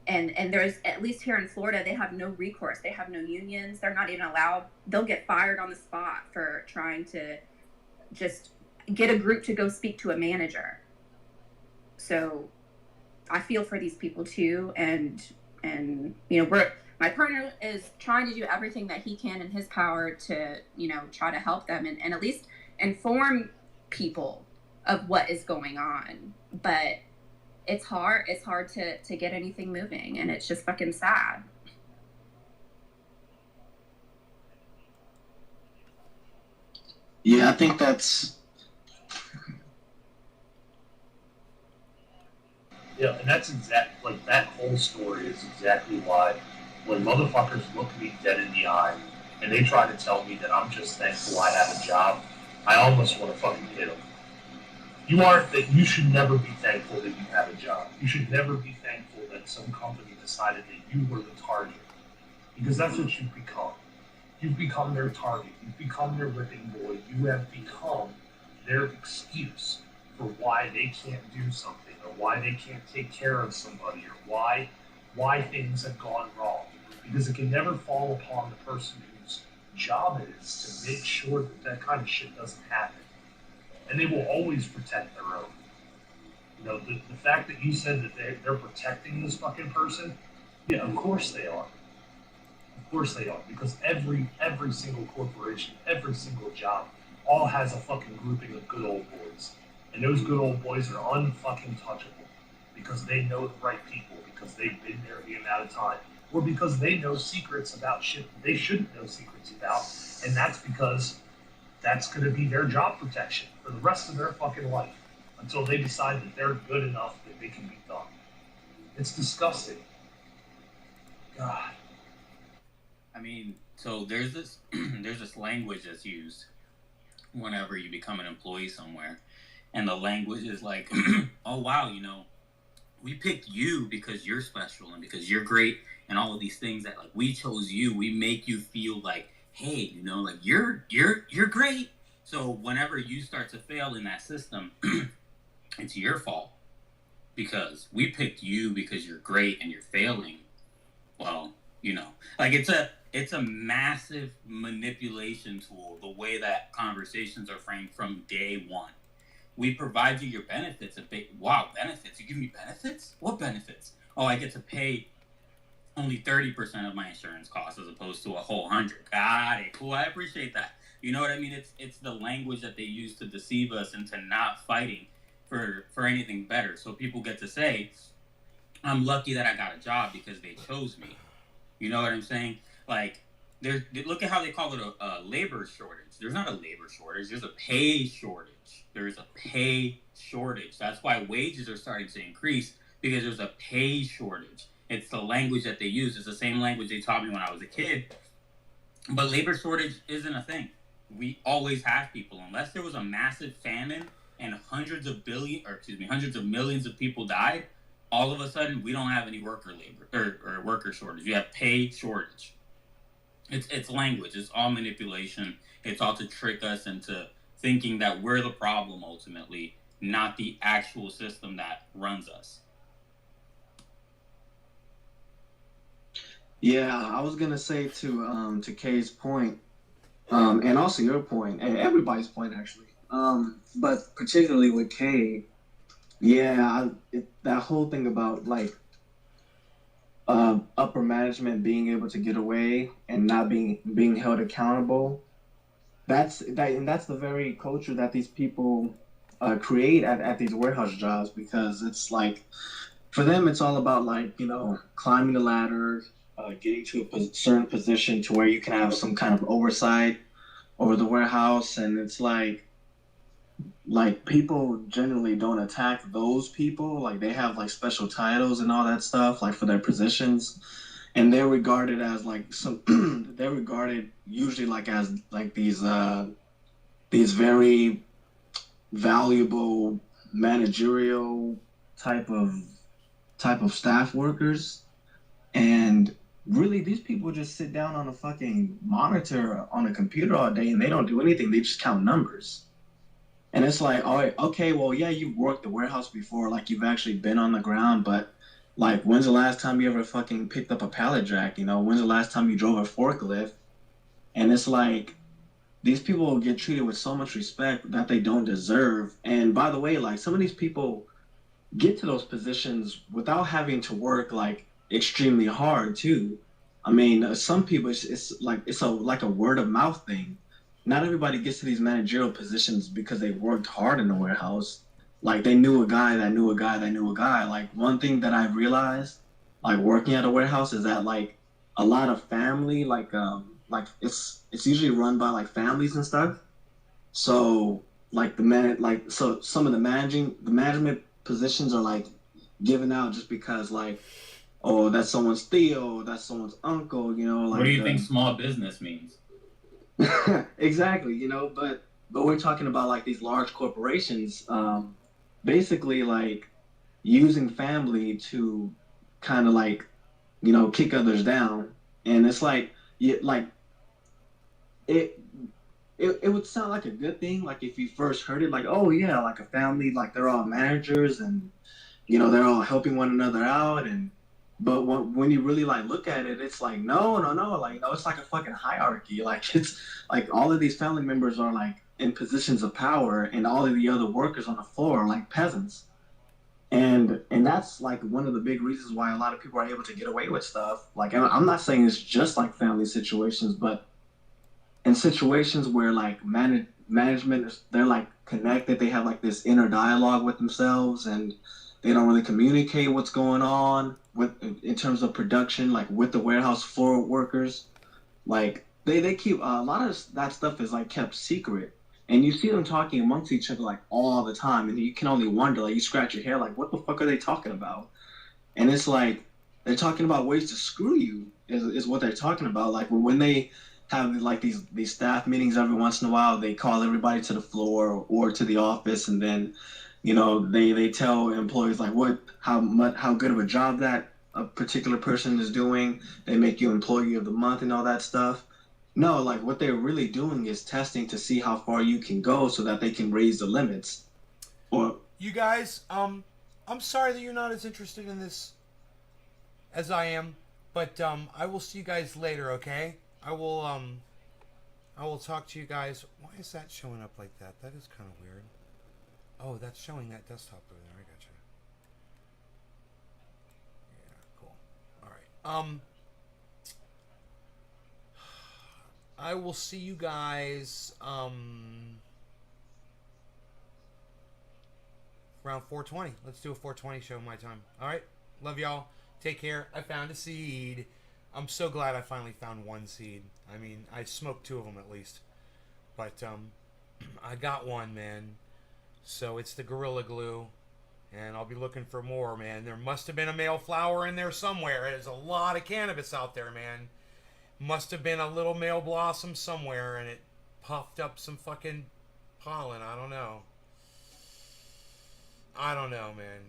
there's, at least here in Florida, they have no recourse. They have no unions. They're not even allowed. They'll get fired on the spot for trying to just get a group to go speak to a manager. So I feel for these people too. And you know, my partner is trying to do everything that he can in his power to, you know, try to help them and at least inform people of what is going on. But it's hard to get anything moving, and it's just fucking sad. Yeah, I think that's... Yeah, and that's like that whole story is exactly why when motherfuckers look me dead in the eye and they try to tell me that I'm just thankful I have a job, I almost want to fucking hit them. You should never be thankful that you have a job. You should never be thankful that some company decided that you were the target. Because that's what you've become. You've become their target. You've become their whipping boy. You have become their excuse for why they can't do something, or why they can't take care of somebody, or why things have gone wrong. Because it can never fall upon the person whose job it is to make sure that kind of shit doesn't happen. And they will always protect their own. You know, the fact that you said that they're protecting this fucking person, yeah, of course they are. Of course they are. Because every single corporation, every single job, all has a fucking grouping of good old boys. And those good old boys are unfucking touchable. Because they know the right people, because they've been there the amount of time. Or because they know secrets about shit that they shouldn't know secrets about. And that's because that's going to be their job protection for the rest of their fucking life until they decide that they're good enough that they can be done. It's disgusting. God. I mean, so there's this language that's used whenever you become an employee somewhere, and the language is like, oh wow, you know, we picked you because you're special and because you're great and all of these things that like we chose you. We make you feel like, hey, you know, like you're great. So whenever you start to fail in that system, it's your fault because we picked you because you're great and you're failing. Well, you know, like it's a massive manipulation tool, the way that conversations are framed from day one. We provide you your benefits. Wow, benefits? You give me benefits? What benefits? Oh, I get to pay only 30% of my insurance costs as opposed to a whole 100%. Got it. Cool. I appreciate that. You know what I mean? It's the language that they use to deceive us into not fighting for anything better. So people get to say, I'm lucky that I got a job because they chose me. You know what I'm saying? Like, look at how they call it a labor shortage. There's not a labor shortage. There's a pay shortage. There's a pay shortage. That's why wages are starting to increase, because there's a pay shortage. It's the language that they use. It's the same language they taught me when I was a kid. But labor shortage isn't a thing. We always have people. Unless there was a massive famine and hundreds of millions of people died, all of a sudden we don't have any worker labor or worker shortage. You have pay shortage. It's language. It's all manipulation. It's all to trick us into thinking that we're the problem ultimately, not the actual system that runs us. Yeah, I was gonna say to Kay's point, and also your point, and everybody's point actually, but particularly with Kay, yeah, that whole thing about like upper management being able to get away and not being held accountable. That's the very culture that these people create at these warehouse jobs, because it's like for them it's all about like, you know, climbing the ladder, getting to a certain position to where you can have some kind of oversight over the warehouse. And it's like people generally don't attack those people. Like they have like special titles and all that stuff, like for their positions, and they're regarded as like they're regarded usually like as like these very valuable managerial type of staff workers. And really these people just sit down on a fucking monitor on a computer all day and they don't do anything. They just count numbers. And it's like, all right, okay, well, yeah, you've worked the warehouse before, like you've actually been on the ground, but like, when's the last time you ever fucking picked up a pallet jack? You know, when's the last time you drove a forklift? And it's like, these people get treated with so much respect that they don't deserve. And by the way, like some of these people get to those positions without having to work like extremely hard too. I mean, some people, it's like a word of mouth thing. Not everybody gets to these managerial positions because they worked hard in the warehouse. Like they knew a guy that knew a guy that knew a guy. Like one thing that I've realized, like working at a warehouse, is that like a lot of family, like it's usually run by like families and stuff. So like so some of the management positions are like given out just because like, oh, that's someone's Theo, that's someone's uncle, you know. Like, what do you think small business means? Exactly, you know, but we're talking about like these large corporations, basically like using family to kind of like, you know, kick others down. And it's like, it would sound like a good thing, like if you first heard it, like, oh yeah, like a family, like they're all managers and, you know, they're all helping one another out. And but when you really like look at it, it's like no, like no, it's like a fucking hierarchy. Like it's like all of these family members are like in positions of power, and all of the other workers on the floor are like peasants. And that's like one of the big reasons why a lot of people are able to get away with stuff. Like I'm not saying it's just like family situations, but in situations where like management, they're like connected, they have like this inner dialogue with themselves, and they don't really communicate what's going on with in terms of production, like with the warehouse floor workers. Like they keep a lot of that stuff is like kept secret, and you see them talking amongst each other like all the time, and you can only wonder, like you scratch your hair, like what the fuck are they talking about? And it's like they're talking about ways to screw you is what they're talking about. Like when they have like these staff meetings every once in a while, they call everybody to the floor or to the office, and then, you know, they tell employees like how good of a job that a particular person is doing. They make you employee of the month and all that stuff. No, like what they're really doing is testing to see how far you can go so that they can raise the limits. Or you guys, I'm sorry that you're not as interested in this as I am, but I will see you guys later, okay? I will talk to you guys. Why is that showing up like that? That is kind of weird. Oh, that's showing that desktop over there. I gotcha. Yeah, cool. All right. I will see you guys around 4:20. Let's do a 4:20 show my time. All right. Love y'all. Take care. I found a seed. I'm so glad I finally found one seed. I mean, I smoked two of them at least, but I got one, man. So it's the Gorilla Glue, And I'll be looking for more, man. There must have been a male flower in there somewhere. There's a lot of cannabis out there, man. Must have been a little male blossom somewhere, and it puffed up some fucking pollen. I don't know. I don't know, man.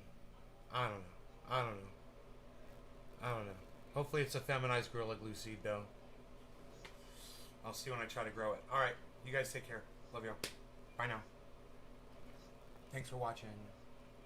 I don't know. I don't know. I don't know. Hopefully it's a feminized Gorilla Glue seed, though. I'll see when I try to grow it. Alright, you guys take care. Love y'all. Bye now. Thanks for watching.